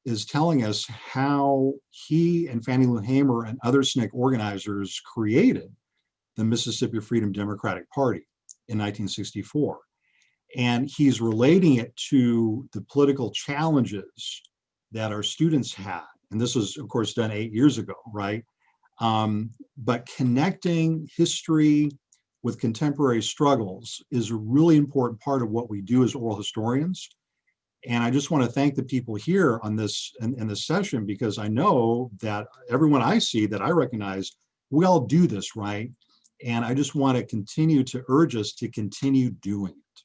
is telling us how he and Fannie Lou Hamer and other SNCC organizers created the Mississippi Freedom Democratic Party in 1964. And he's relating it to the political challenges that our students had. And this was, of course, done 8 years ago, right? But connecting history with contemporary struggles is a really important part of what we do as oral historians. And I just want to thank the people here on this in this session, because I know that everyone I see that I recognize, we all do this, right? And I just want to continue to urge us to continue doing it.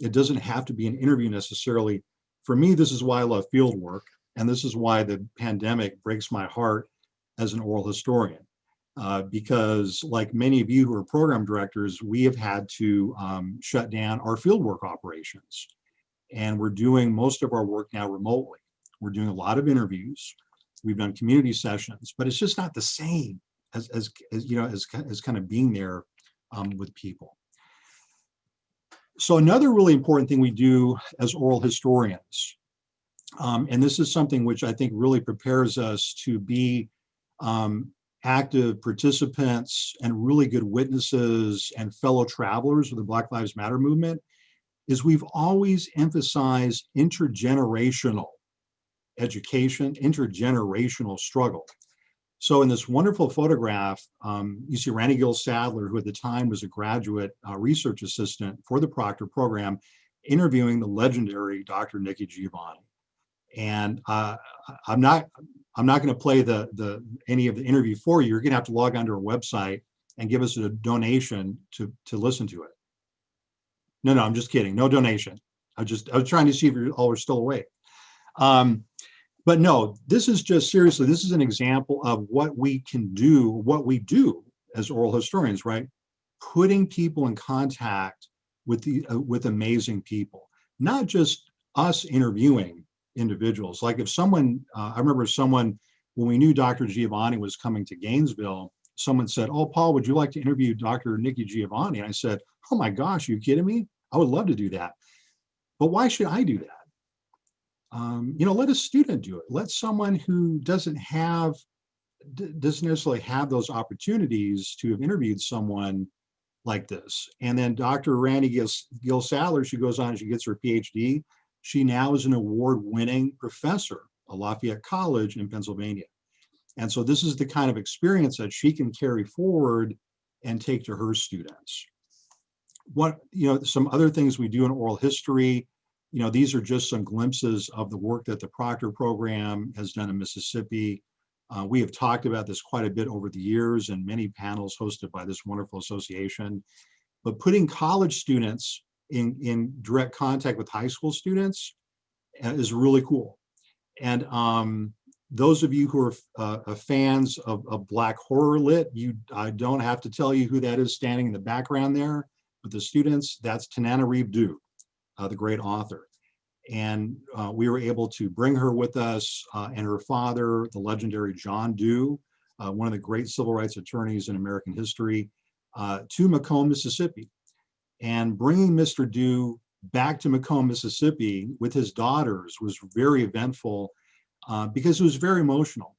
It doesn't have to be an interview necessarily. For me, this is why I love field work. And this is why the pandemic breaks my heart as an oral historian. Because like many of you who are program directors, we have had to shut down our fieldwork operations. And we're doing most of our work now remotely. We're doing a lot of interviews. We've done community sessions, but it's just not the same as kind of being there with people. So another really important thing we do as oral historians, and this is something which I think really prepares us to be active participants and really good witnesses and fellow travelers with the Black Lives Matter movement, is we've always emphasized intergenerational education, intergenerational struggle. So in this wonderful photograph, you see Randy Gill Sadler, who at the time was a graduate research assistant for the Proctor program, interviewing the legendary Dr. Nikki Giovanni. And I'm not going to play any of the interview for you. You're going to have to log onto our website and give us a donation to listen to it. No, I'm just kidding. No donation. I was trying to see if you all are still awake. But no, this is just seriously, this is an example of what we can do, what we do as oral historians, right? Putting people in contact with amazing people, not just us interviewing individuals. Like if someone, I remember someone, when we knew Dr. Giovanni was coming to Gainesville, someone said, "Oh, Paul, would you like to interview Dr. Nikki Giovanni?" And I said, "Oh my gosh, are you kidding me? I would love to do that. But why should I do that? Let a student do it. Let someone who doesn't necessarily have those opportunities to have interviewed someone like this." And then Dr. Randy Gill Sadler, she goes on and she gets her PhD. She now is an award-winning professor at Lafayette College in Pennsylvania. And so this is the kind of experience that she can carry forward and take to her students. Some other things we do in oral history, these are just some glimpses of the work that the Proctor program has done in Mississippi. We have talked about this quite a bit over the years and many panels hosted by this wonderful association. But putting college students in direct contact with high school students is really cool. And those of you who are fans of Black Horror Lit, I don't have to tell you who that is standing in the background there. But the students, that's Tananarive Due, the great author. And we were able to bring her with us and her father, the legendary John Due, one of the great civil rights attorneys in American history, to Macomb, Mississippi. And bringing Mr. Due back to Macomb, Mississippi with his daughters was very eventful because it was very emotional.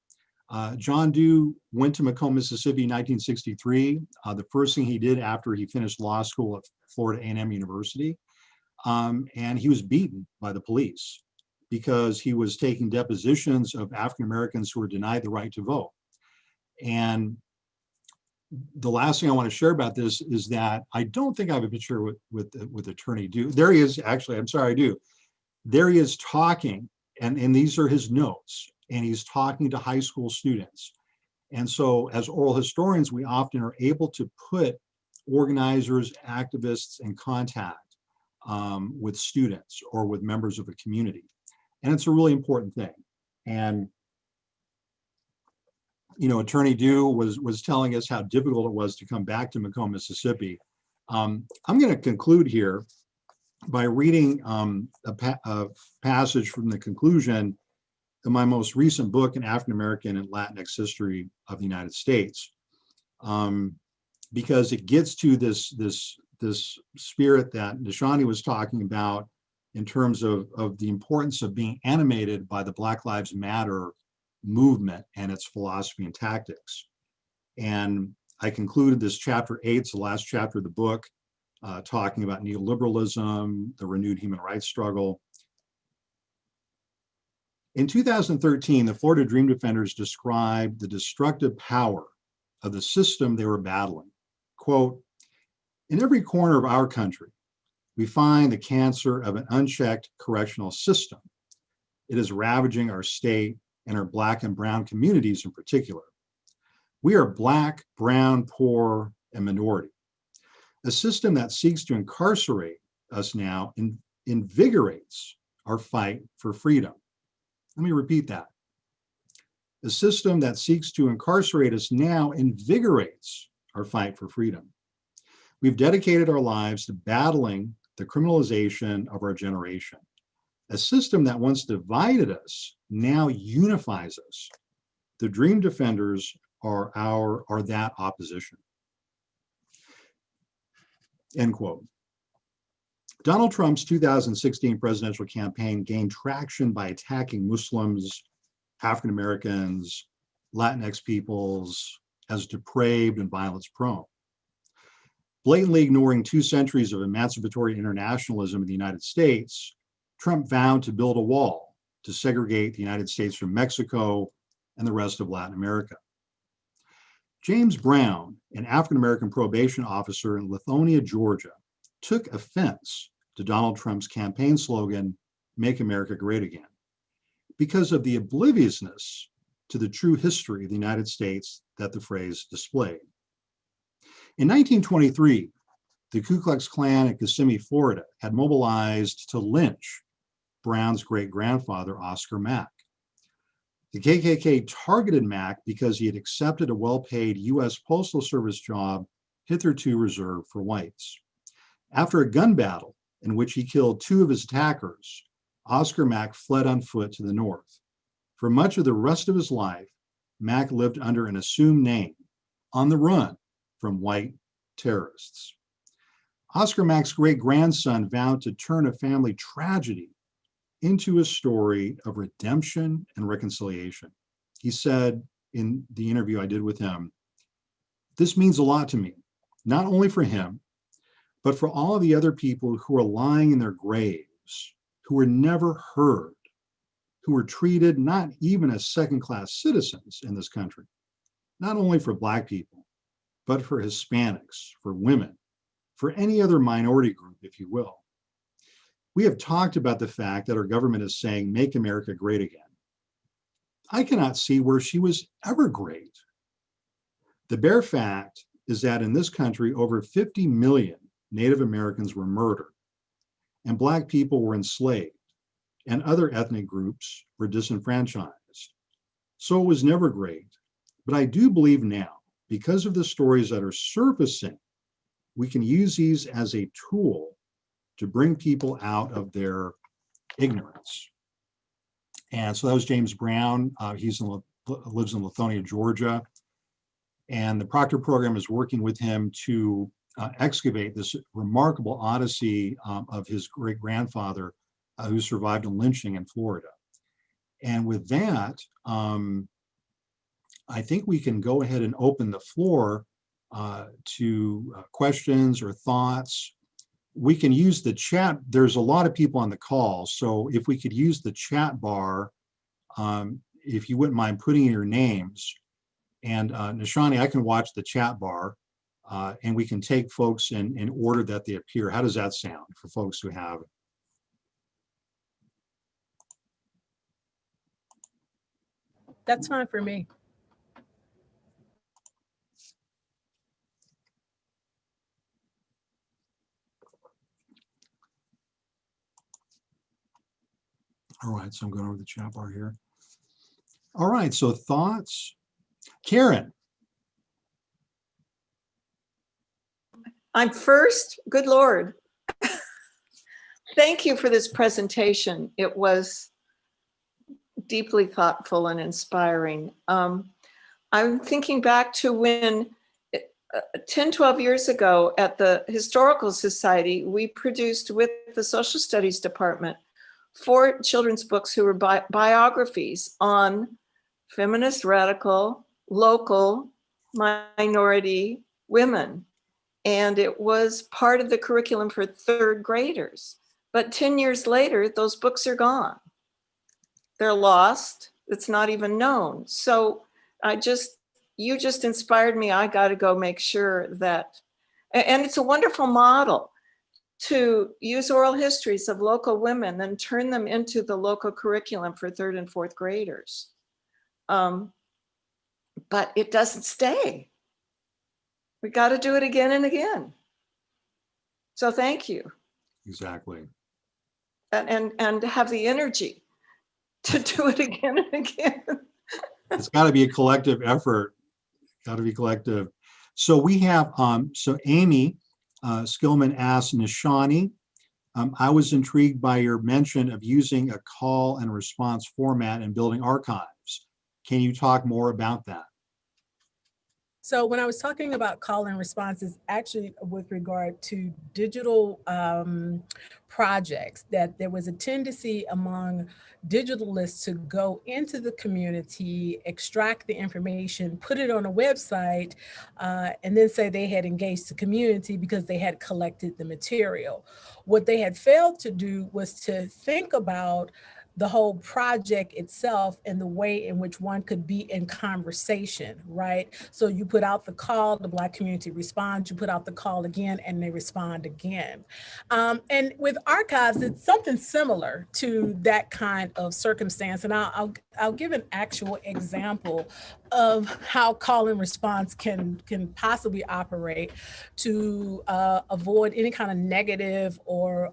John Due went to Macomb, Mississippi in 1963. The first thing he did after he finished law school at Florida A&M University, and he was beaten by the police because he was taking depositions of African Americans who were denied the right to vote. And the last thing I want to share about this is that I don't think I have a picture with Attorney Due. There he is, actually, I'm sorry, I do. There he is talking, and these are his notes, and he's talking to high school students. And so as oral historians, we often are able to put organizers, activists in contact with students or with members of a community. And it's a really important thing. And Attorney Due was telling us how difficult it was to come back to Macomb, Mississippi. I'm going to conclude here by reading a passage from the conclusion of my most recent book in African American and Latinx history of the United States, because it gets to this spirit that Deshani was talking about in terms of the importance of being animated by the Black Lives Matter movement and its philosophy and tactics. And I concluded this chapter 8, it's the last chapter of the book, talking about neoliberalism, the renewed human rights struggle. In 2013, the Florida Dream Defenders described the destructive power of the system they were battling. Quote, "In every corner of our country, we find the cancer of an unchecked correctional system. It is ravaging our state and our Black and brown communities in particular. We are Black, brown, poor, and minority. A system that seeks to incarcerate us now invigorates our fight for freedom. Let me repeat that. A system that seeks to incarcerate us now invigorates our fight for freedom. We've dedicated our lives to battling the criminalization of our generation. A system that once divided us now unifies us. The dream defenders are that opposition. End quote. Donald Trump's 2016 presidential campaign gained traction by attacking Muslims, African Americans, Latinx peoples as depraved and violence prone. Blatantly ignoring 2 centuries of emancipatory internationalism in the United States, Trump vowed to build a wall to segregate the United States from Mexico and the rest of Latin America. James Brown, an African American probation officer in Lithonia, Georgia, took offense to Donald Trump's campaign slogan, "Make America Great Again," because of the obliviousness to the true history of the United States that the phrase displayed. In 1923, the Ku Klux Klan in Kissimmee, Florida, had mobilized to lynch Brown's great-grandfather, Oscar Mack. The KKK targeted Mack because he had accepted a well-paid U.S. Postal Service job hitherto reserved for whites. After a gun battle in which he killed 2 of his attackers, Oscar Mack fled on foot to the north. For much of the rest of his life, Mack lived under an assumed name, on the run from white terrorists. Oscar Mack's great-grandson vowed to turn a family tragedy into a story of redemption and reconciliation. He said in the interview I did with him, "This means a lot to me, not only for him, but for all of the other people who are lying in their graves, who were never heard, who were treated not even as second-class citizens in this country, not only for Black people, but for Hispanics, for women, for any other minority group, if you will. We have talked about the fact that our government is saying, 'Make America Great Again.' I cannot see where she was ever great. The bare fact is that in this country, over 50 million Native Americans were murdered, and Black people were enslaved, and other ethnic groups were disenfranchised. So it was never great. But I do believe now, because of the stories that are surfacing, we can use these as a tool to bring people out of their ignorance." And so that was James Brown. He lives in Lithonia, Georgia. And the Proctor program is working with him to excavate this remarkable odyssey of his great-grandfather who survived a lynching in Florida. And with that, I think we can go ahead and open the floor to questions or thoughts. We can use the chat. There's a lot of people on the call, so if we could use the chat bar, if you wouldn't mind putting in your names. And Nishani, I can watch the chat bar, and we can take folks in order that they appear. How does that sound for folks who have? That's fine for me. All right, so I'm going over the chat bar here. All right, so thoughts? Karen. I'm first. Good Lord. Thank you for this presentation. It was deeply thoughtful and inspiring. I'm thinking back to when 10, 12 years ago at the Historical Society, we produced with the Social Studies Department 4 children's books who were biographies on feminist, radical, local, minority women. And it was part of the curriculum for 3rd graders. But 10 years later, those books are gone. They're lost. It's not even known. So you just inspired me. I got to go make sure that, and it's a wonderful model to use oral histories of local women, then turn them into the local curriculum for third and fourth graders. But it doesn't stay. We got to do it again and again. So thank you. Exactly. And have the energy to do it again and again. It's got to be a collective effort. Got to be collective. So we have, so Amy Skillman asked Nishani, I was intrigued by your mention of using a call and response format and building archives. Can you talk more about that? So when I was talking about call and responses, actually with regard to digital projects, that there was a tendency among digitalists to go into the community, extract the information, put it on a website, and then say they had engaged the community because they had collected the material. What they had failed to do was to think about the whole project itself and the way in which one could be in conversation, right? So you put out the call, the Black community responds, you put out the call again, and they respond again. And with archives, it's something similar to that kind of circumstance. And I'll give an actual example of how call and response can possibly operate to avoid any kind of negative or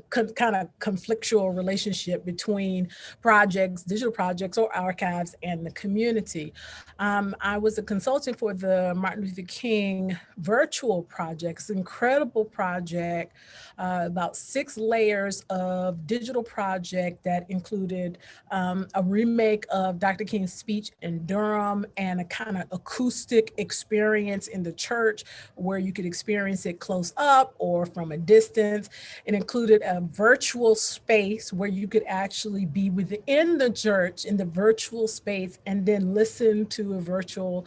kind of conflictual relationship between projects, digital projects or archives, and the community. I was a consultant for the Martin Luther King virtual projects, incredible project, about 6 layers of digital project that included a remake of Dr. King's speech in Durham and a kind of acoustic experience in the church where you could experience it close up or from a distance. It included a virtual space where you could actually be within the church in the virtual space and then listen to a virtual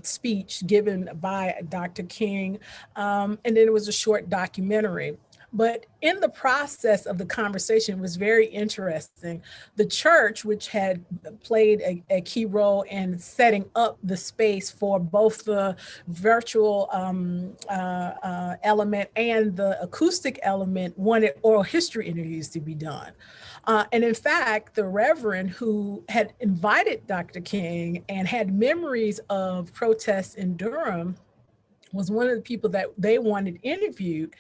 speech given by Dr. King. And then it was a short documentary. But in the process of the conversation, it was very interesting. The church, which had played a key role in setting up the space for both the virtual element and the acoustic element, wanted oral history interviews to be done. And in fact, the Reverend who had invited Dr. King and had memories of protests in Durham was one of the people that they wanted interviewed.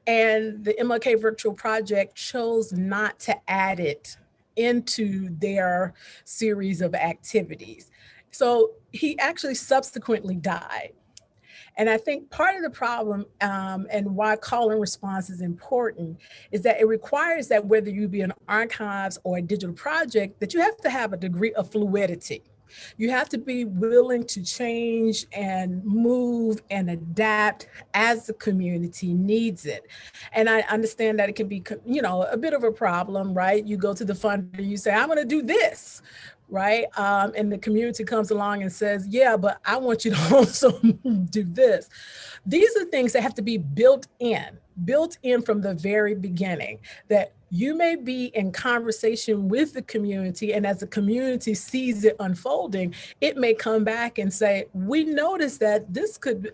And the MLK Virtual Project chose not to add it into their series of activities. So he actually subsequently died. And I think part of the problem and why call and response is important is that it requires that whether you be an archives or a digital project, that you have to have a degree of fluidity. You have to be willing to change and move and adapt as the community needs it. And I understand that it can be, a bit of a problem, right? You go to the funder, you say, I'm going to do this, right? And the community comes along and says, yeah, but I want you to also do this. These are things that have to be built in from the very beginning, that you may be in conversation with the community, and as the community sees it unfolding, it may come back and say, we noticed that this could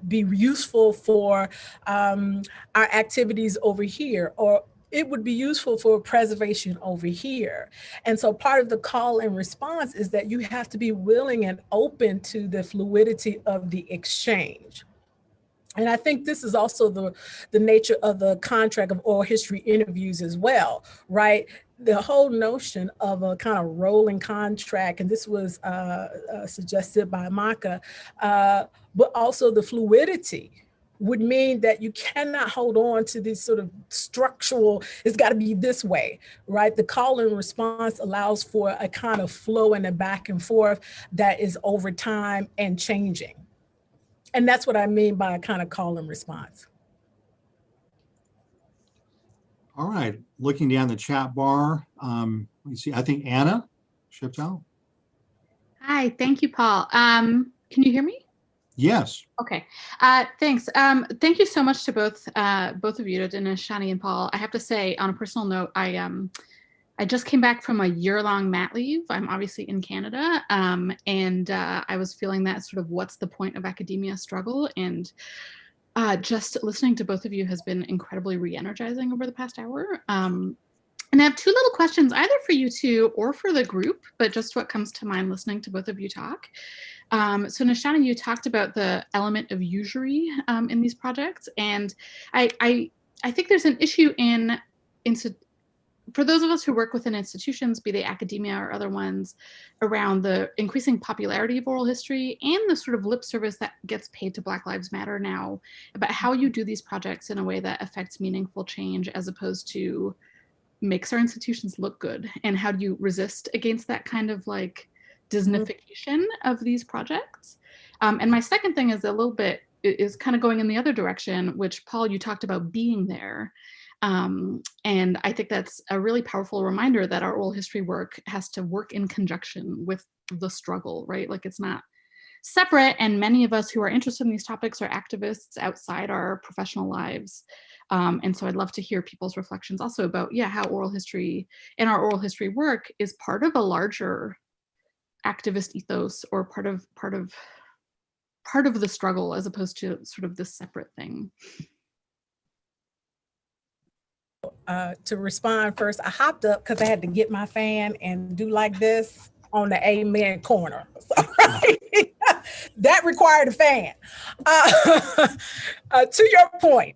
be useful for our activities over here, or it would be useful for preservation over here. And so part of the call and response is that you have to be willing and open to the fluidity of the exchange. And I think this is also the nature of the contract of oral history interviews as well, right? The whole notion of a kind of rolling contract, and this was suggested by Maka, but also the fluidity would mean that you cannot hold on to this sort of structural, it's got to be this way, right? The call and response allows for a kind of flow and a back and forth that is over time and changing. And that's what I mean by a kind of call and response. All right, looking down the chat bar, let me see, I think Anna Sheptow. Hi, thank you, Paul. Can you hear me? Yes. Okay, thanks. Thank you so much to both of you, to Shani and Paul. I have to say, on a personal note, I just came back from a year-long mat leave. I'm obviously in Canada, and I was feeling that sort of what's the point of academia struggle. And Just listening to both of you has been incredibly re-energizing over the past hour. And I have two little questions, either for you two or for the group, but just what comes to mind listening to both of you talk. So Nishana, you talked about the element of usury in these projects, and I think there's an issue for those of us who work within institutions, be they academia or other ones, around the increasing popularity of oral history and the sort of lip service that gets paid to Black Lives Matter now, about how you do these projects in a way that affects meaningful change as opposed to makes our institutions look good, and how do you resist against that kind of like Disneyfication of these projects. And my second thing is a little bit is kind of going in the other direction, which Paul, you talked about being there. And I think that's a really powerful reminder that our oral history work has to work in conjunction with the struggle, right? Like it's not separate, and many of us who are interested in these topics are activists outside our professional lives. And so I'd love to hear people's reflections also about, yeah, how oral history and our oral history work is part of a larger activist ethos, or part of the struggle as opposed to sort of this separate thing. To respond first, I hopped up because I had to get my fan and do like this on the amen corner. So, right? That required a fan. To your point,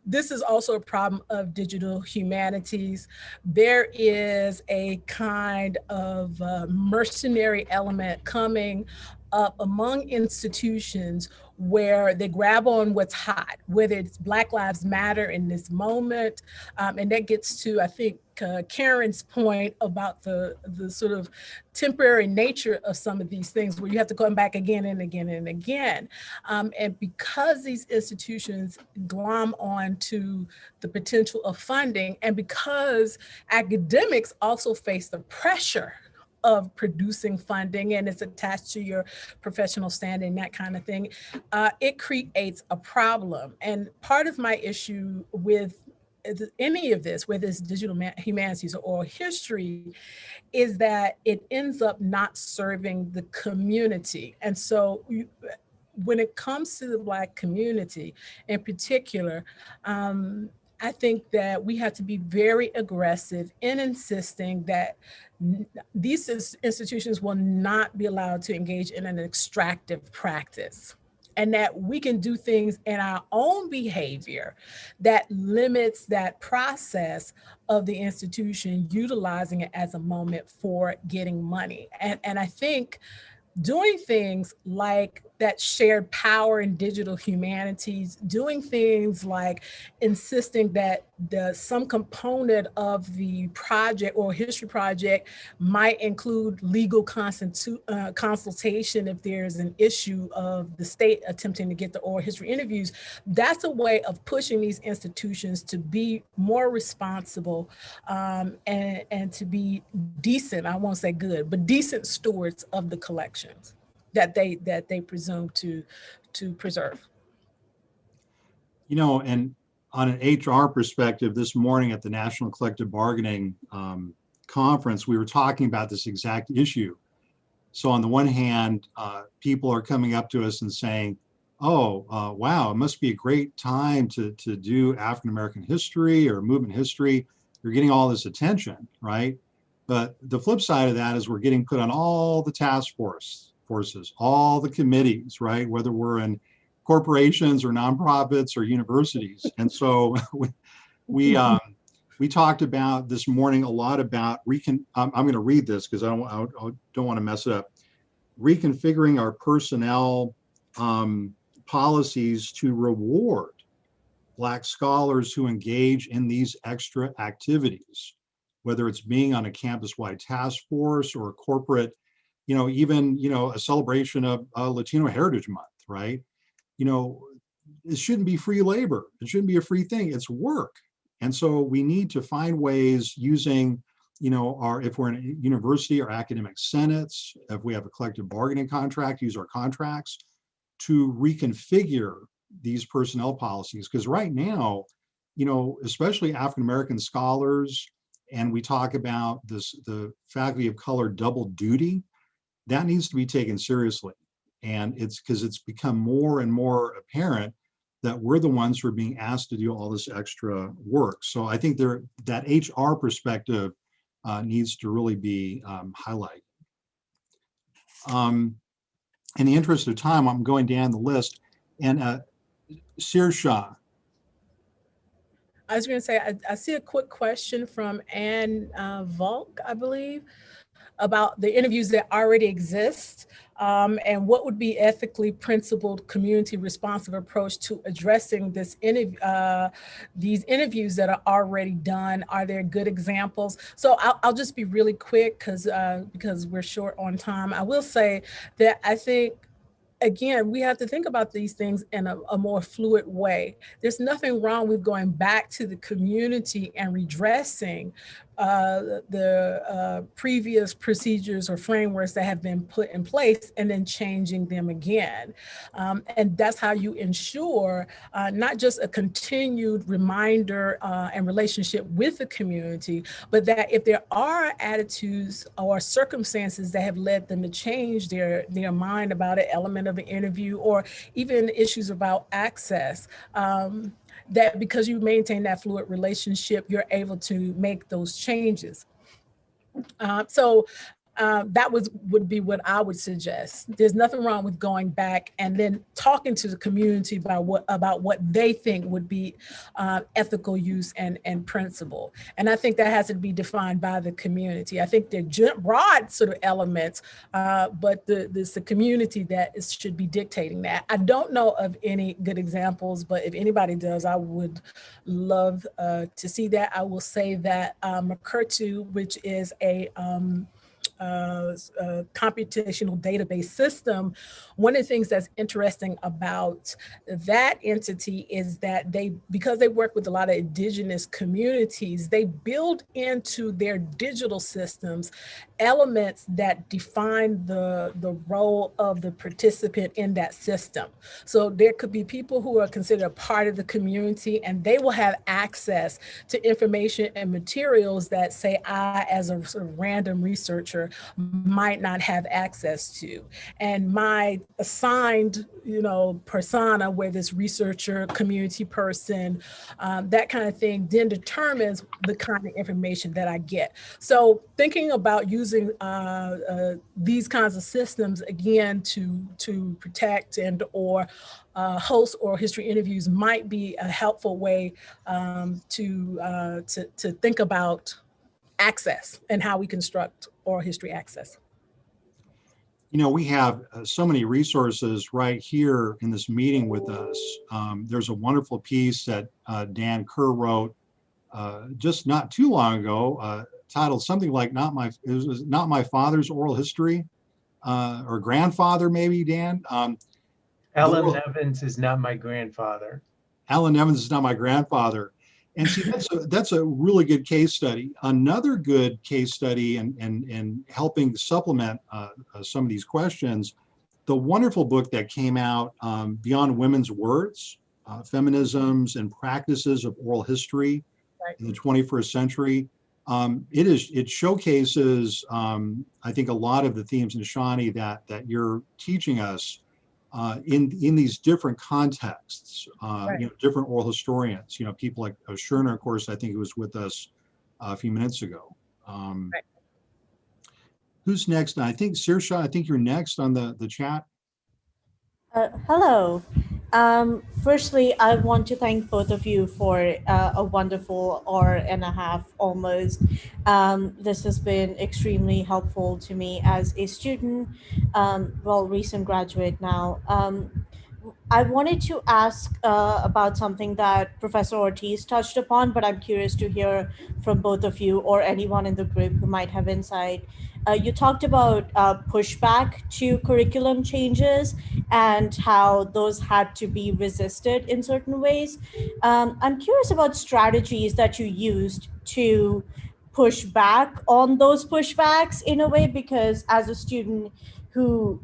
this is also a problem of digital humanities. There is a kind of mercenary element coming up among institutions where they grab on what's hot, whether it's Black Lives Matter in this moment. And that gets to, I think, Karen's point about the sort of temporary nature of some of these things, where you have to come back again and again and again. And because these institutions glom on to the potential of funding, and because academics also face the pressure of producing funding, and it's attached to your professional standing, that kind of thing, it creates a problem. And part of my issue with any of this, whether it's digital humanities or oral history, is that it ends up not serving the community. And so when it comes to the Black community in particular, I think that we have to be very aggressive in insisting that these institutions will not be allowed to engage in an extractive practice, and that we can do things in our own behavior that limits that process of the institution utilizing it as a moment for getting money. And I think doing things like that shared power in digital humanities, doing things like insisting that some component of the project or history project might include legal consultation if there's an issue of the state attempting to get the oral history interviews. That's a way of pushing these institutions to be more responsible and to be decent, I won't say good, but decent stewards of the collections that they presume to preserve. You know, and on an HR perspective, this morning at the National Collective Bargaining Conference, we were talking about this exact issue. So on the one hand, people are coming up to us and saying, oh, wow, it must be a great time to do African-American history or movement history. You're getting all this attention, right? But the flip side of that is we're getting put on all the task forces, all the committees, right? Whether we're in corporations or nonprofits or universities. And so we talked about this morning a lot about, I'm going to read this because I don't want to mess it up. Reconfiguring our personnel policies to reward Black scholars who engage in these extra activities, whether it's being on a campus-wide task force or a corporate, even, a celebration of Latino Heritage Month, right? It shouldn't be free labor. It shouldn't be a free thing. It's work. And so we need to find ways using, if we're in a university or academic senates, if we have a collective bargaining contract, use our contracts to reconfigure these personnel policies. Because right now, especially African-American scholars, and we talk about the faculty of color double duty, that needs to be taken seriously. And it's because it's become more and more apparent that we're the ones who are being asked to do all this extra work. So I think that HR perspective needs to really be highlighted. In the interest of time, I'm going down the list. And Sirsha. I was going to say, I see a quick question from Ann Volk, I believe, about the interviews that already exist, and what would be ethically principled, community responsive approach to addressing these interviews that are already done. Are there good examples? So I'll just be really quick because we're short on time. I will say that I think, again, we have to think about these things in a more fluid way. There's nothing wrong with going back to the community and redressing the previous procedures or frameworks that have been put in place and then changing them again. And that's how you ensure not just a continued reminder and relationship with the community, but that if there are attitudes or circumstances that have led them to change their mind about an element of an interview, or even issues about access, that because you maintain that fluid relationship, you're able to make those changes. That would be what I would suggest. There's nothing wrong with going back and then talking to the community about what they think would be ethical use and principle. And I think that has to be defined by the community. I think they're broad sort of elements, but it's the community that should be dictating that. I don't know of any good examples, but if anybody does, I would love to see that. I will say that McCurtu, which is a computational database system, one of the things that's interesting about that entity is that because they work with a lot of indigenous communities, they build into their digital systems elements that define the role of the participant in that system. So there could be people who are considered a part of the community, and they will have access to information and materials that, say, I, as a sort of random researcher, might not have access to. And my assigned, persona, where this researcher, community person, that kind of thing, then determines the kind of information that I get. So thinking about using these kinds of systems, again, to protect and or host oral history interviews might be a helpful way to think about access and how we construct oral history access. We have so many resources right here in this meeting with us. There's a wonderful piece that Dan Kerr wrote just not too long ago, titled something like "Not My Father's Oral History," or grandfather, maybe, Dan. Alan Evans is not my grandfather. Alan Evans is not my grandfather. And see, that's a really good case study. Another good case study and helping supplement some of these questions, the wonderful book that came out, Beyond Women's Words, Feminisms and Practices of Oral History in the 21st Century. It showcases, I think, a lot of the themes in Shani that you're teaching us in these different contexts, different oral historians, people like Scherner, of course, I think he was with us a few minutes ago. Who's next? I think Sirsha, I think you're next on the chat. Hello. Firstly, I want to thank both of you for a wonderful hour and a half almost. This has been extremely helpful to me as a student, recent graduate now. I wanted to ask about something that Professor Ortiz touched upon, but I'm curious to hear from both of you or anyone in the group who might have insight. You talked about pushback to curriculum changes and how those had to be resisted in certain ways. I'm curious about strategies that you used to push back on those pushbacks in a way, because as a student who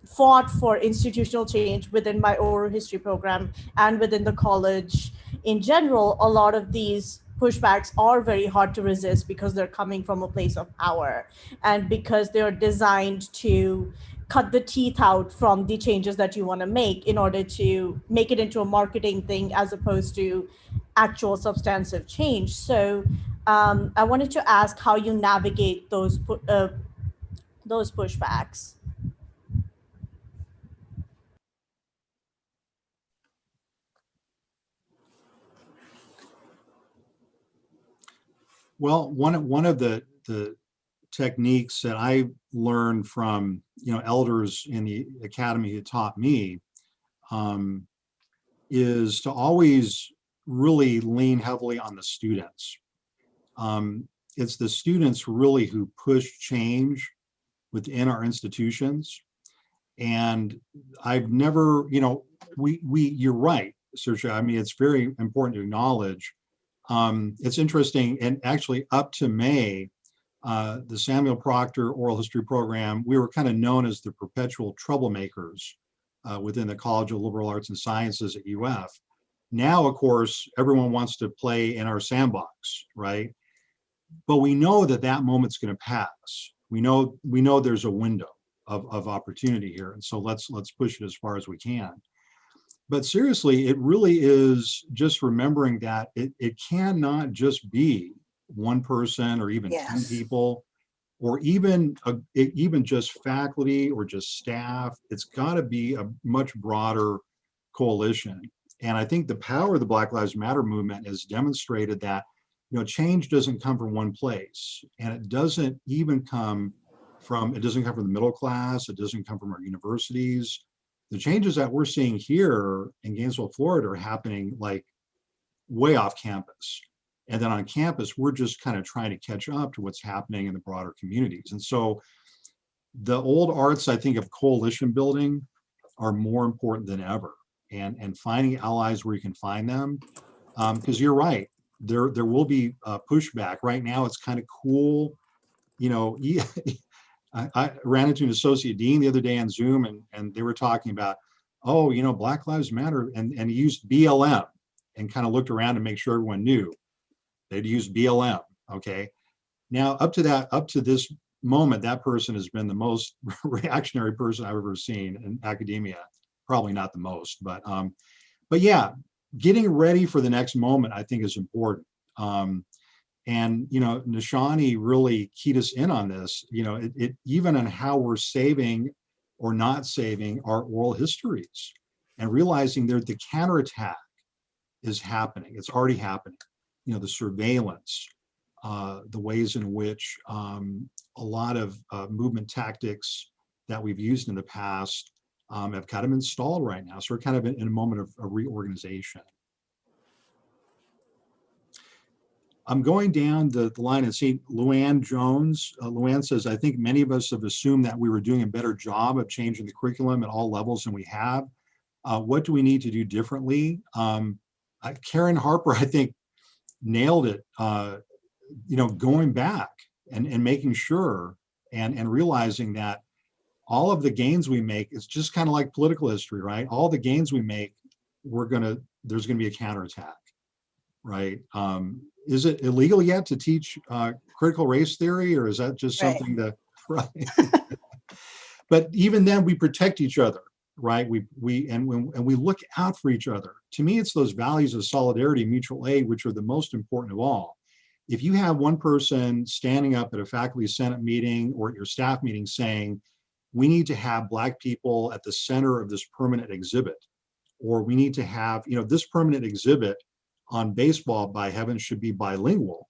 fought for institutional change within my oral history program and within the college in general, a lot of these pushbacks are very hard to resist because they're coming from a place of power and because they're designed to cut the teeth out from the changes that you want to make in order to make it into a marketing thing as opposed to actual substantive change. So I wanted to ask how you navigate those pushbacks. Well, one of the techniques that I learned from elders in the academy who taught me is to always really lean heavily on the students. It's the students really who push change within our institutions. And I've never, you're right, Saoirse. I mean, it's very important to acknowledge. It's interesting, and actually up to May, the Samuel Proctor Oral History Program, we were kind of known as the perpetual troublemakers within the College of Liberal Arts and Sciences at UF. Now, of course, everyone wants to play in our sandbox, right? But we know that that moment's going to pass. We know there's a window of opportunity here, and so let's push it as far as we can. But seriously, it really is just remembering that it cannot just be one person or even 10 people, or even just faculty or just staff. It's got to be a much broader coalition. And I think the power of the Black Lives Matter movement has demonstrated that change doesn't come from one place, and it doesn't come from the middle class. It doesn't come from our universities. The changes that we're seeing here in Gainesville, Florida, are happening like way off campus. And then on campus, we're just kind of trying to catch up to what's happening in the broader communities. And so the old arts, I think, of coalition building are more important than ever, and finding allies where you can find them. Because you're right, there will be pushback. Right now, it's kind of cool. I ran into an associate dean the other day on Zoom, and they were talking about, Black Lives Matter, and he used BLM, and kind of looked around to make sure everyone knew they'd used BLM. Okay. Now, up to this moment, that person has been the most reactionary person I've ever seen in academia. Probably not the most, but yeah, getting ready for the next moment, I think, is important. And Nishani really keyed us in on this. It even on how we're saving or not saving our oral histories, and realizing that the counterattack is happening. It's already happening. The surveillance, the ways in which a lot of movement tactics that we've used in the past have kind of installed right now. So we're kind of in a moment of a reorganization. I'm going down the line and see Luann Jones. Luann says, I think many of us have assumed that we were doing a better job of changing the curriculum at all levels than we have. What do we need to do differently? Karen Harper, I think, nailed it, going back and making sure and realizing that all of the gains we make, it's just kind of like political history, right? All the gains we make, there's gonna be a counterattack, right? Is it illegal yet to teach critical race theory, or is that just something that, right? But even then, we protect each other, right? We look out for each other. To me, it's those values of solidarity, mutual aid, which are the most important of all. If you have one person standing up at a faculty senate meeting or at your staff meeting saying, we need to have Black people at the center of this permanent exhibit, or we need to have, this permanent exhibit on baseball, by heavens, should be bilingual,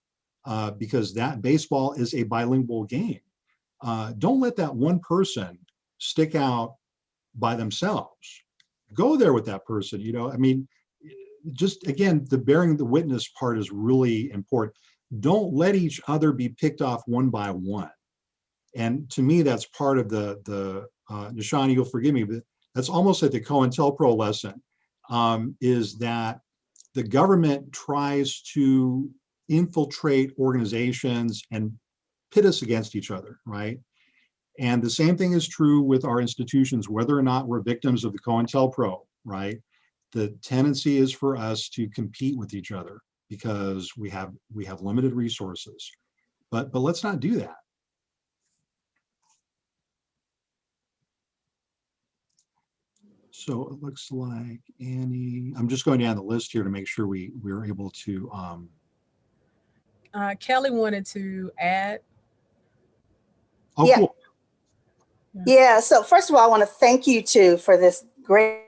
because that baseball is a bilingual game. Don't let that one person stick out by themselves. Go there with that person. I mean, just again, the bearing the witness part is really important. Don't let each other be picked off one by one. And to me, that's part of the Nishani, you'll forgive me, but that's almost like the COINTELPRO lesson, is that the government tries to infiltrate organizations and pit us against each other, right? And the same thing is true with our institutions, whether or not we're victims of the COINTELPRO, right? The tendency is for us to compete with each other because we have limited resources. But let's not do that. So it looks like Annie, I'm just going down the list here to make sure we're able to, Kelly wanted to add. oh, Yeah. cool. Yeah. So first of all, I want to thank you two for this great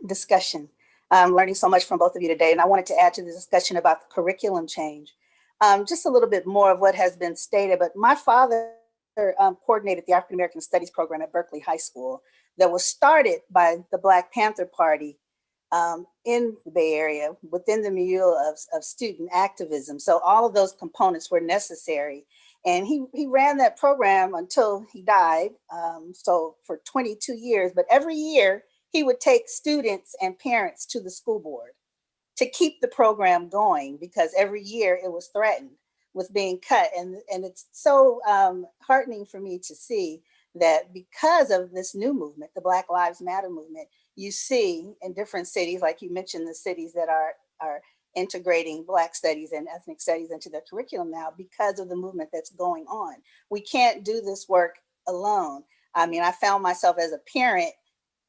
discussion. I'm learning so much from both of you today. And I wanted to add to the discussion about the curriculum change. Just a little bit more of what has been stated, but my father coordinated the African American Studies program at Berkeley High School that was started by the Black Panther Party in the Bay Area within the milieu of student activism. So all of those components were necessary. And he ran that program until he died, so for 22 years. But every year, he would take students and parents to the school board to keep the program going, because every year it was threatened with being cut. And it's so heartening for me to see that because of this new movement, the Black Lives Matter movement, you see in different cities, like you mentioned, the cities that are integrating Black studies and ethnic studies into their curriculum now because of the movement that's going on. We can't do this work alone. I mean, I found myself as a parent,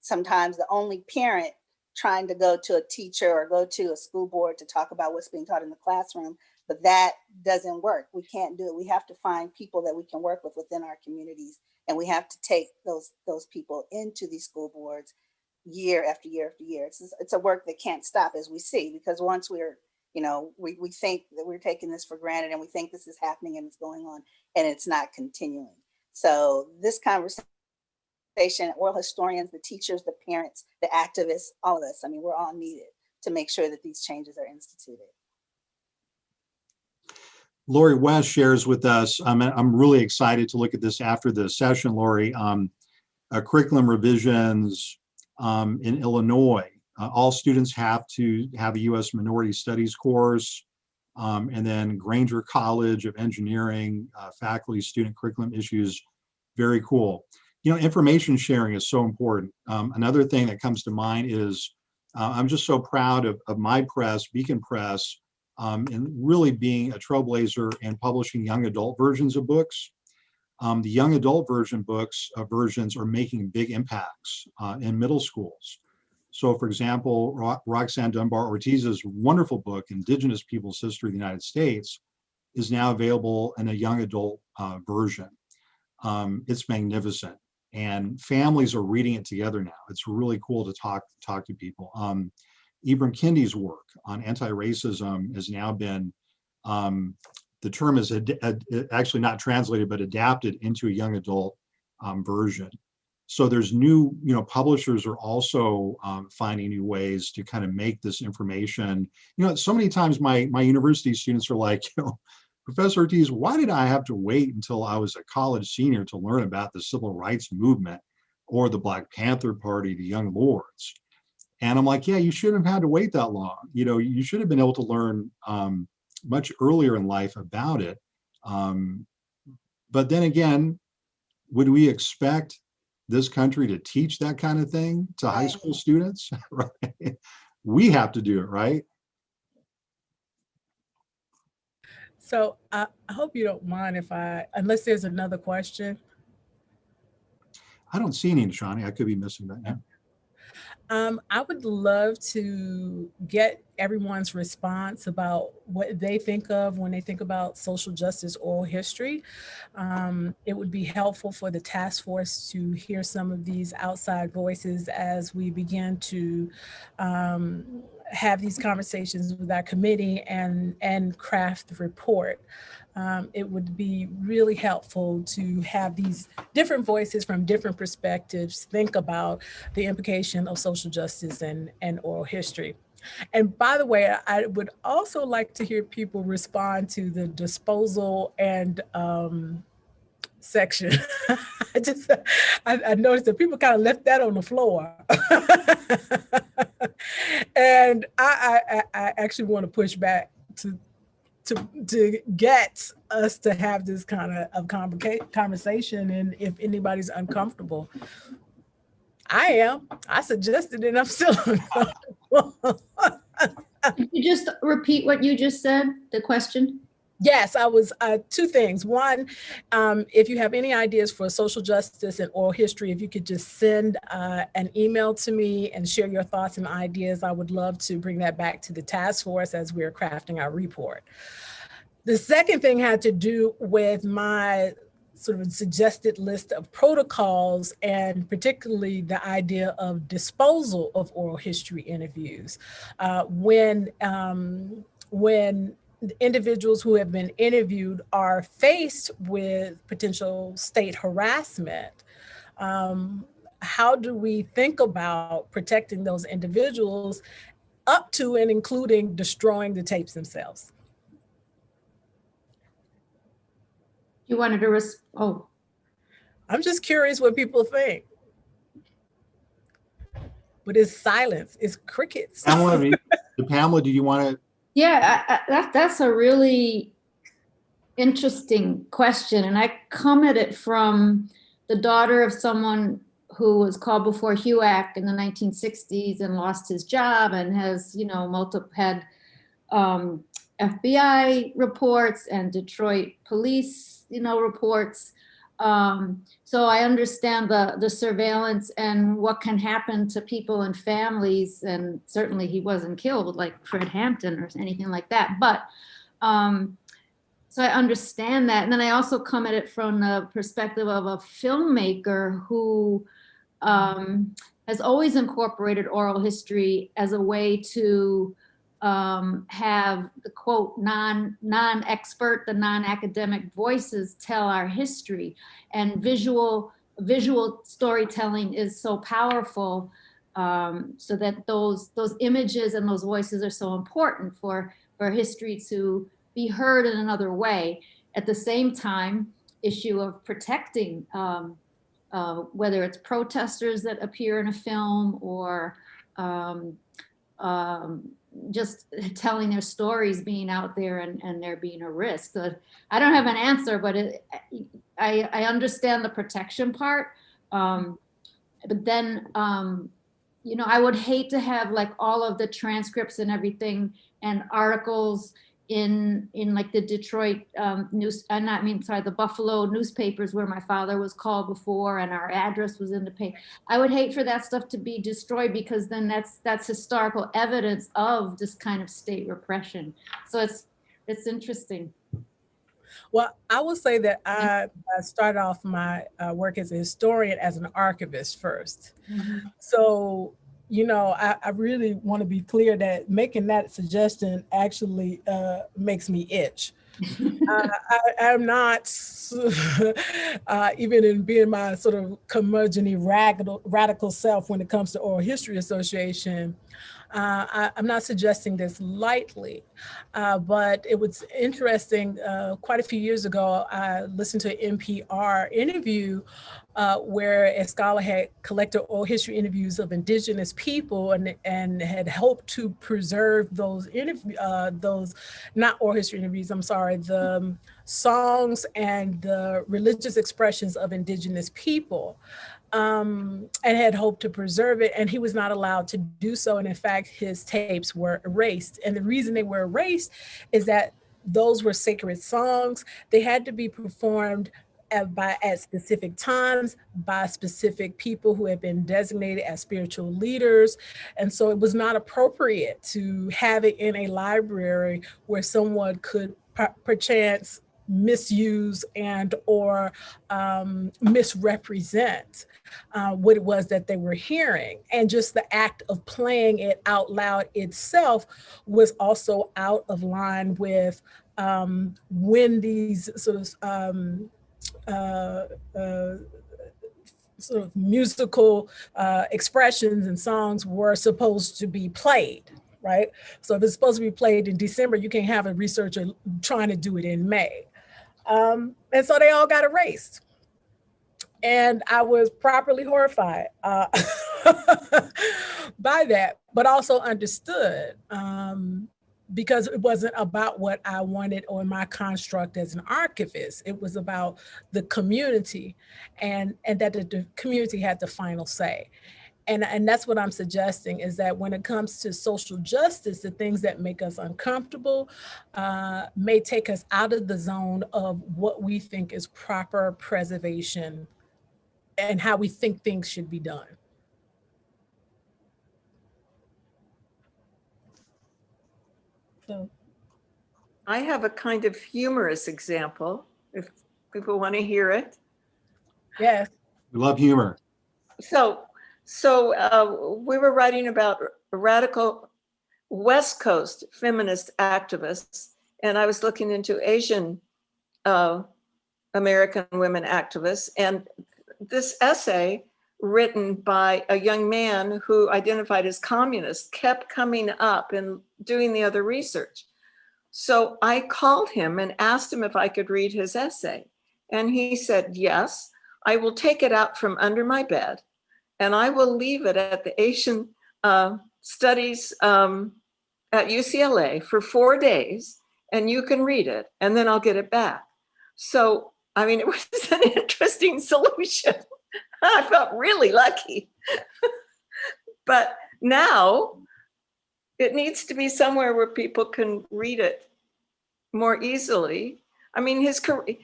sometimes the only parent trying to go to a teacher or go to a school board to talk about what's being taught in the classroom, but that doesn't work. We can't do it. We have to find people that we can work with within our communities, and we have to take those people into these school boards year after year after year. It's a work that can't stop, as we see, because once we're, we think that we're taking this for granted and we think this is happening and it's going on, and it's not continuing. So this conversation, oral historians, the teachers, the parents, the activists, all of us, I mean, we're all needed to make sure that these changes are instituted. Lori West shares with us, I'm really excited to look at this after the session, Lori, curriculum revisions in Illinois. All students have to have a U.S. Minority Studies course, and then Granger College of Engineering, faculty, student curriculum issues, very cool. Information sharing is so important. Another thing that comes to mind is I'm just so proud of my press, Beacon Press, and really being a trailblazer and publishing young adult versions of books. The young adult versions are making big impacts in middle schools. So for example, Roxanne Dunbar Ortiz's wonderful book, Indigenous Peoples' History of the United States, is now available in a young adult version. It's magnificent. And families are reading it together now. It's really cool to talk to people. Ibram Kendi's work on anti-racism has now been, the term is actually not translated, but adapted into a young adult version. So there's new, publishers are also finding new ways to kind of make this information. So many times my university students are like, Professor Ortiz, why did I have to wait until I was a college senior to learn about the civil rights movement or the Black Panther Party, the Young Lords? And I'm like, yeah, you shouldn't have had to wait that long. You should have been able to learn much earlier in life about it. But then again, would we expect this country to teach that kind of thing to high school students? Right? We have to do it, right? So I hope you don't mind if unless there's another question. I don't see any, Shani. I could be missing that now. I would love to get everyone's response about what they think of when they think about social justice oral history. It would be helpful for the task force to hear some of these outside voices as we begin to have these conversations with our committee and craft the report. It would be really helpful to have these different voices from different perspectives think about the implication of social justice and oral history. And by the way, I would also like to hear people respond to the disposal and section. I noticed that people kind of left that on the floor. And I actually want to push back to get us to have this kind of conversation. And if anybody's uncomfortable, I am. I suggested it and I'm still uncomfortable. Could you just repeat what you just said, the question? Yes, I was two things. One, if you have any ideas for social justice and oral history, if you could just send an email to me and share your thoughts and ideas, I would love to bring that back to the task force as we're crafting our report. The second thing had to do with my sort of suggested list of protocols, and particularly the idea of disposal of oral history interviews. When individuals who have been interviewed are faced with potential state harassment, how do we think about protecting those individuals up to and including destroying the tapes themselves? You wanted to oh. I'm just curious what people think. But it's silence, it's crickets. Pamela, Pamela, do you want to? Yeah, that's a really interesting question. And I come at it from the daughter of someone who was called before HUAC in the 1960s and lost his job and has, you know, had FBI reports and Detroit police, you know, reports. So I understand the surveillance and what can happen to people and families. And certainly he wasn't killed like Fred Hampton or anything like that. But so I understand that. And then I also come at it from the perspective of a filmmaker who has always incorporated oral history as a way to have the quote non-expert, the non-academic voices tell our history. And visual storytelling is so powerful, so that those images and those voices are so important for history to be heard in another way. At the same time, issue of protecting whether it's protesters that appear in a film or just telling their stories, being out there and there being a risk. So I don't have an answer, but I understand the protection part. But then, you know, I would hate to have like all of the transcripts and everything and articles in like the Detroit the Buffalo newspapers where my father was called before and our address was in the paper. I would hate for that stuff to be destroyed, because then that's historical evidence of this kind of state repression. So it's interesting. Well, I will say that I started off my work as a historian as an archivist first. Mm-hmm. So, you know, I really want to be clear that making that suggestion actually makes me itch. I'm not, even in being my sort of curmudgeon-y radical self when it comes to Oral History Association, I'm not suggesting this lightly, but it was interesting. Quite a few years ago, I listened to an NPR interview where a scholar had collected oral history interviews of indigenous people and had hoped to preserve those not oral history interviews, I'm sorry, the songs and the religious expressions of indigenous people. And had hoped to preserve it, and he was not allowed to do so. And in fact, his tapes were erased. And the reason they were erased is that those were sacred songs. They had to be performed at specific times by specific people who had been designated as spiritual leaders. And so it was not appropriate to have it in a library where someone could perchance misuse and or misrepresent what it was that they were hearing. And just the act of playing it out loud itself was also out of line with when these sort of musical expressions and songs were supposed to be played, right? So if it's supposed to be played in December, you can't have a researcher trying to do it in May. And so they all got erased. And I was properly horrified by that, but also understood because it wasn't about what I wanted or my construct as an archivist. It was about the community and that the community had the final say. And that's what I'm suggesting, is that when it comes to social justice, the things that make us uncomfortable may take us out of the zone of what we think is proper preservation and how we think things should be done. So I have a kind of humorous example, if people want to hear it. yes. We love humor. So we were writing about radical West Coast feminist activists, and I was looking into Asian American women activists, and this essay written by a young man who identified as communist kept coming up and doing the other research. So I called him and asked him if I could read his essay. And he said, yes, I will take it out from under my bed and I will leave it at the Asian Studies at UCLA for 4 days, and you can read it, and then I'll get it back. So, I mean, it was an interesting solution. I felt really lucky. But now it needs to be somewhere where people can read it more easily. I mean, his career,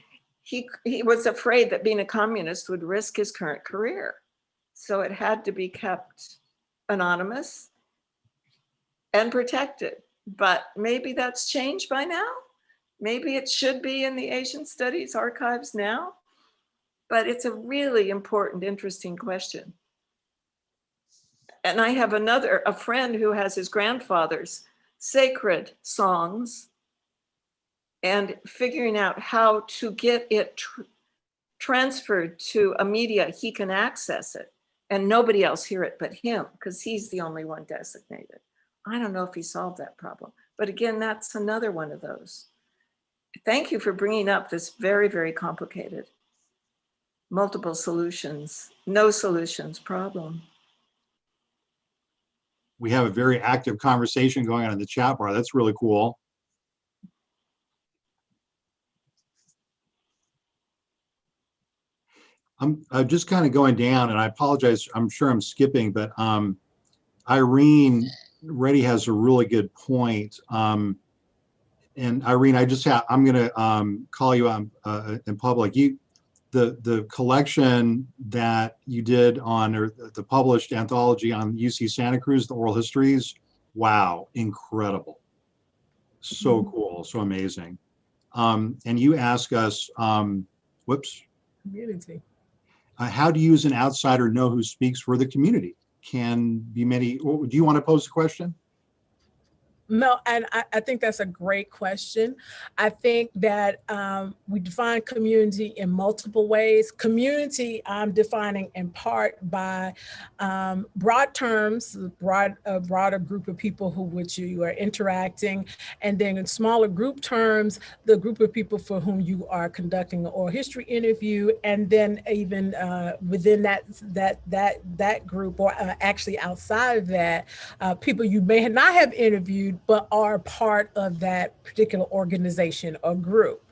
he was afraid that being a communist would risk his current career. So it had to be kept anonymous and protected. But maybe that's changed by now. Maybe it should be in the Asian Studies archives now. But it's a really important, interesting question. And I have a friend who has his grandfather's sacred songs and figuring out how to get it transferred to a media he can access it and nobody else hear it but him, because he's the only one designated. I don't know if he solved that problem, but again, that's another one of those. Thank you for bringing up this very, very complicated, multiple solutions, no solutions problem. We have a very active conversation going on in the chat bar. That's really cool. I'm just kind of going down, and I apologize. I'm sure I'm skipping, but Irene Reddy has a really good point. And Irene, I'm going to call you in public. The collection that you did on, or the published anthology on UC Santa Cruz, the oral histories, wow, incredible. So cool, so amazing. And you ask us, whoops. Community. How do you as an outsider know who speaks for the community? Can be many, do you want to pose a question? No, and I think that's a great question. I think that we define community in multiple ways. Community, I'm defining in part by broad terms, a broader group of people who which you are interacting, and then in smaller group terms, the group of people for whom you are conducting an oral history interview, and then even within that group, or actually outside of that, people you may not have interviewed but are part of that particular organization or group.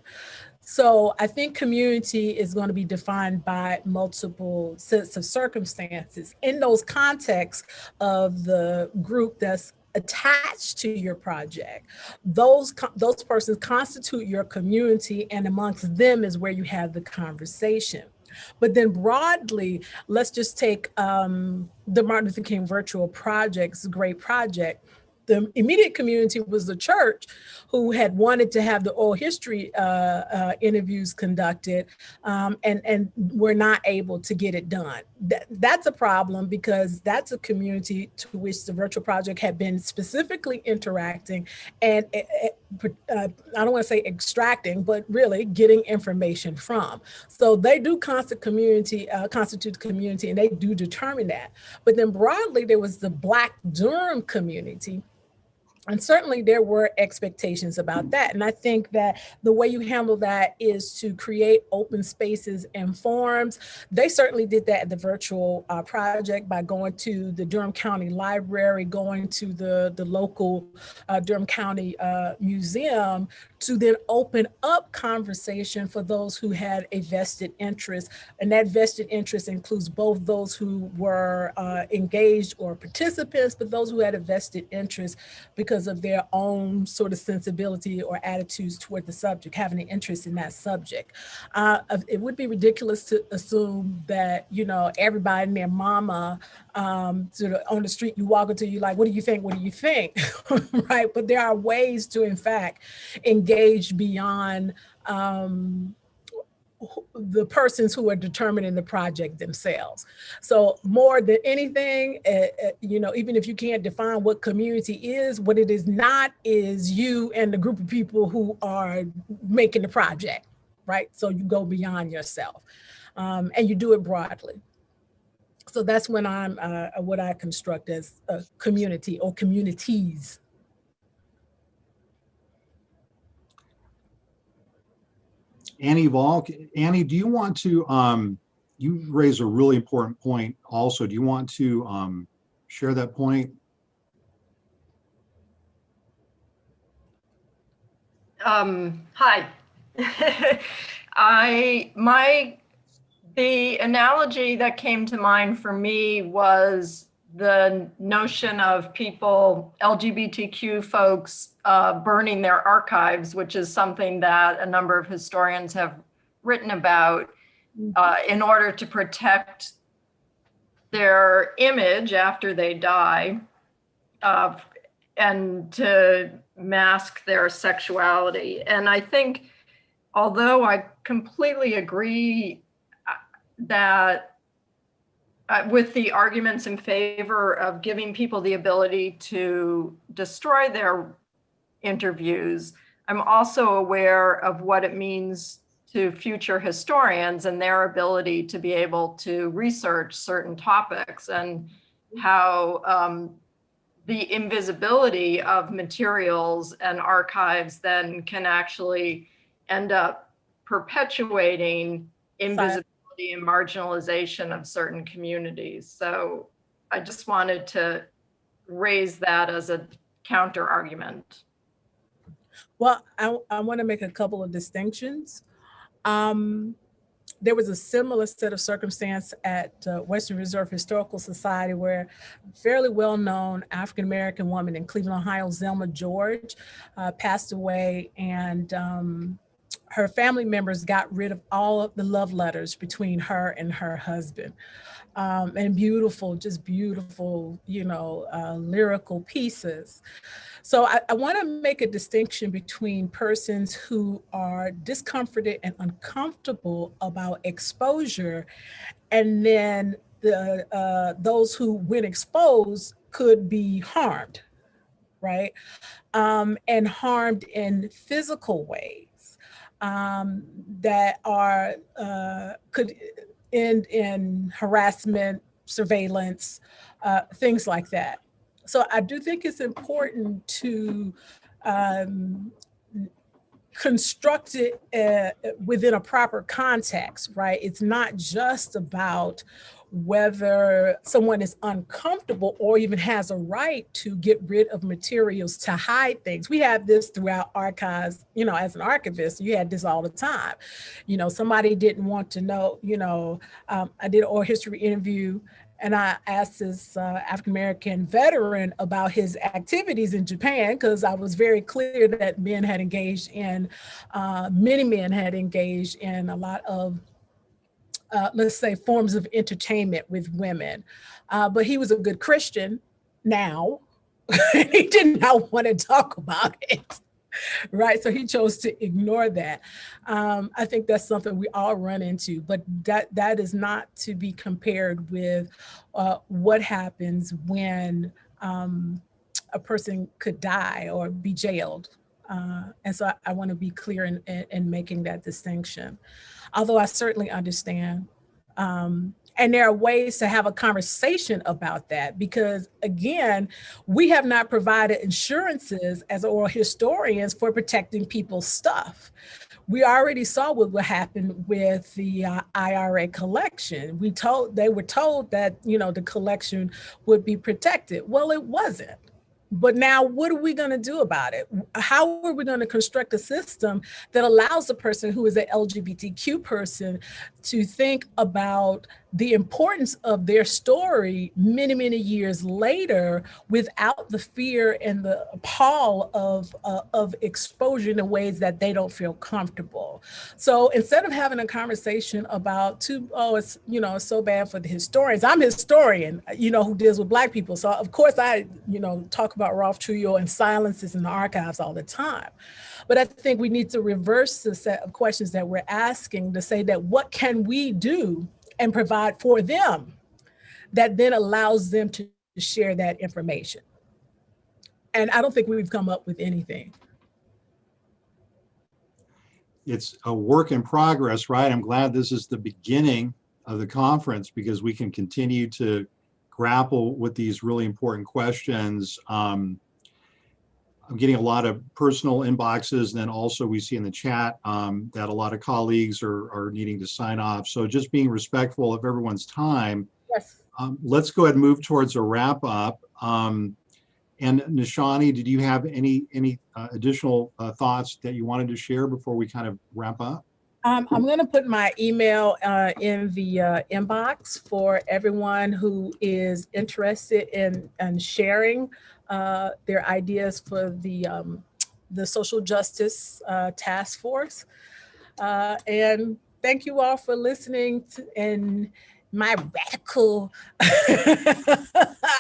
So I think community is going to be defined by multiple sets of circumstances in those contexts of the group that's attached to your project. Those persons constitute your community, and amongst them is where you have the conversation. But then broadly, let's just take the Martin Luther King Virtual Project. It's a great project. The immediate community was the church, who had wanted to have the oral history interviews conducted, and were not able to get it done. That's a problem, because that's a community to which the virtual project had been specifically interacting and I don't want to say extracting, but really getting information from. So they do constitute community, and they do determine that. But then broadly, there was the Black Durham community, And certainly there were expectations about that. And I think that the way you handle that is to create open spaces and forums. They certainly did that at the virtual project by going to the Durham County Library, going to the local Durham County Museum to then open up conversation for those who had a vested interest. And that vested interest includes both those who were engaged or participants, but those who had a vested interest because of their own sort of sensibility or attitudes toward the subject, having an interest in that subject. It would be ridiculous to assume that, you know, everybody and their mama sort of on the street, you walk into, you like, what do you think? What do you think? Right? But there are ways to, in fact, engage beyond the persons who are determining the project themselves. So more than anything, you know, even if you can't define what community is, what it is not is you and the group of people who are making the project, right? So you go beyond yourself and you do it broadly. So that's when I'm what I construct as a community or communities. Annie Volk, Annie, do you want to, you raise a really important point also. Do you want to share that point? Hi. The analogy that came to mind for me was the notion of people, LGBTQ folks, burning their archives, which is something that a number of historians have written about in order to protect their image after they die and to mask their sexuality. And I think, although I completely agree that with the arguments in favor of giving people the ability to destroy their interviews, I'm also aware of what it means to future historians and their ability to be able to research certain topics and how the invisibility of materials and archives then can actually end up perpetuating invisibility and marginalization of certain communities. So I just wanted to raise that as a counter argument. Well, I want to make a couple of distinctions. There was a similar set of circumstance at Western Reserve Historical Society where a fairly well-known African-American woman in Cleveland, Ohio, Zelma George, passed away, and her family members got rid of all of the love letters between her and her husband. And beautiful, just beautiful, you know, lyrical pieces. So I want to make a distinction between persons who are discomforted and uncomfortable about exposure, and then those who, when exposed, could be harmed, right? And harmed in physical ways that are could end in harassment, surveillance, things like that. So I do think it's important to construct it within a proper context, right? It's not just about whether someone is uncomfortable or even has a right to get rid of materials to hide things. We have this throughout archives, you know, as an archivist, you had this all the time. You know, somebody didn't want to know, you know, I did an oral history interview and I asked this African-American veteran about his activities in Japan, because I was very clear that men had engaged in, many men had engaged in a lot of, let's say, forms of entertainment with women. But he was a good Christian now. He did not want to talk about it. Right. So he chose to ignore that. I think that's something we all run into, but that is not to be compared with what happens when a person could die or be jailed. And so I want to be clear in making that distinction. Although I certainly understand And there are ways to have a conversation about that because, again, we have not provided insurances as oral historians for protecting people's stuff. We already saw what happened with the IRA collection. They were told that, you know, the collection would be protected. Well, it wasn't. But now what are we going to do about it? How are we going to construct a system that allows the person who is an LGBTQ person to think about the importance of their story many, many years later without the fear and the appall of exposure in ways that they don't feel comfortable? So instead of having a conversation about, it's, you know, it's so bad for the historians. I'm a historian, you know, who deals with Black people. So of course I, you know, talk about Ralph Trujillo and silences in the archives all the time. But I think we need to reverse the set of questions that we're asking to say that what can we do and provide for them that then allows them to share that information. And I don't think we've come up with anything. It's a work in progress, right? I'm glad this is the beginning of the conference because we can continue to grapple with these really important questions. I'm getting a lot of personal inboxes, and then also we see in the chat that a lot of colleagues are needing to sign off. So just being respectful of everyone's time. Yes. Let's go ahead and move towards a wrap up. And Nishani, did you have any additional thoughts that you wanted to share before we kind of wrap up? I'm going to put my email in the inbox for everyone who is interested in sharing their ideas for the social justice task force. And thank you all for listening and my radical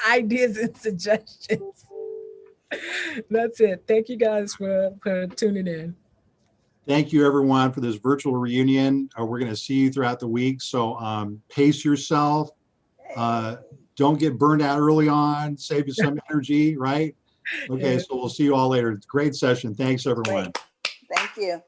ideas and suggestions. That's it. Thank you guys for tuning in. Thank you, everyone, for this virtual reunion. We're going to see you throughout the week. So pace yourself. Don't get burned out early on. Save you some energy, right? Okay, so we'll see you all later. Great session. Thanks, everyone. Great. Thank you.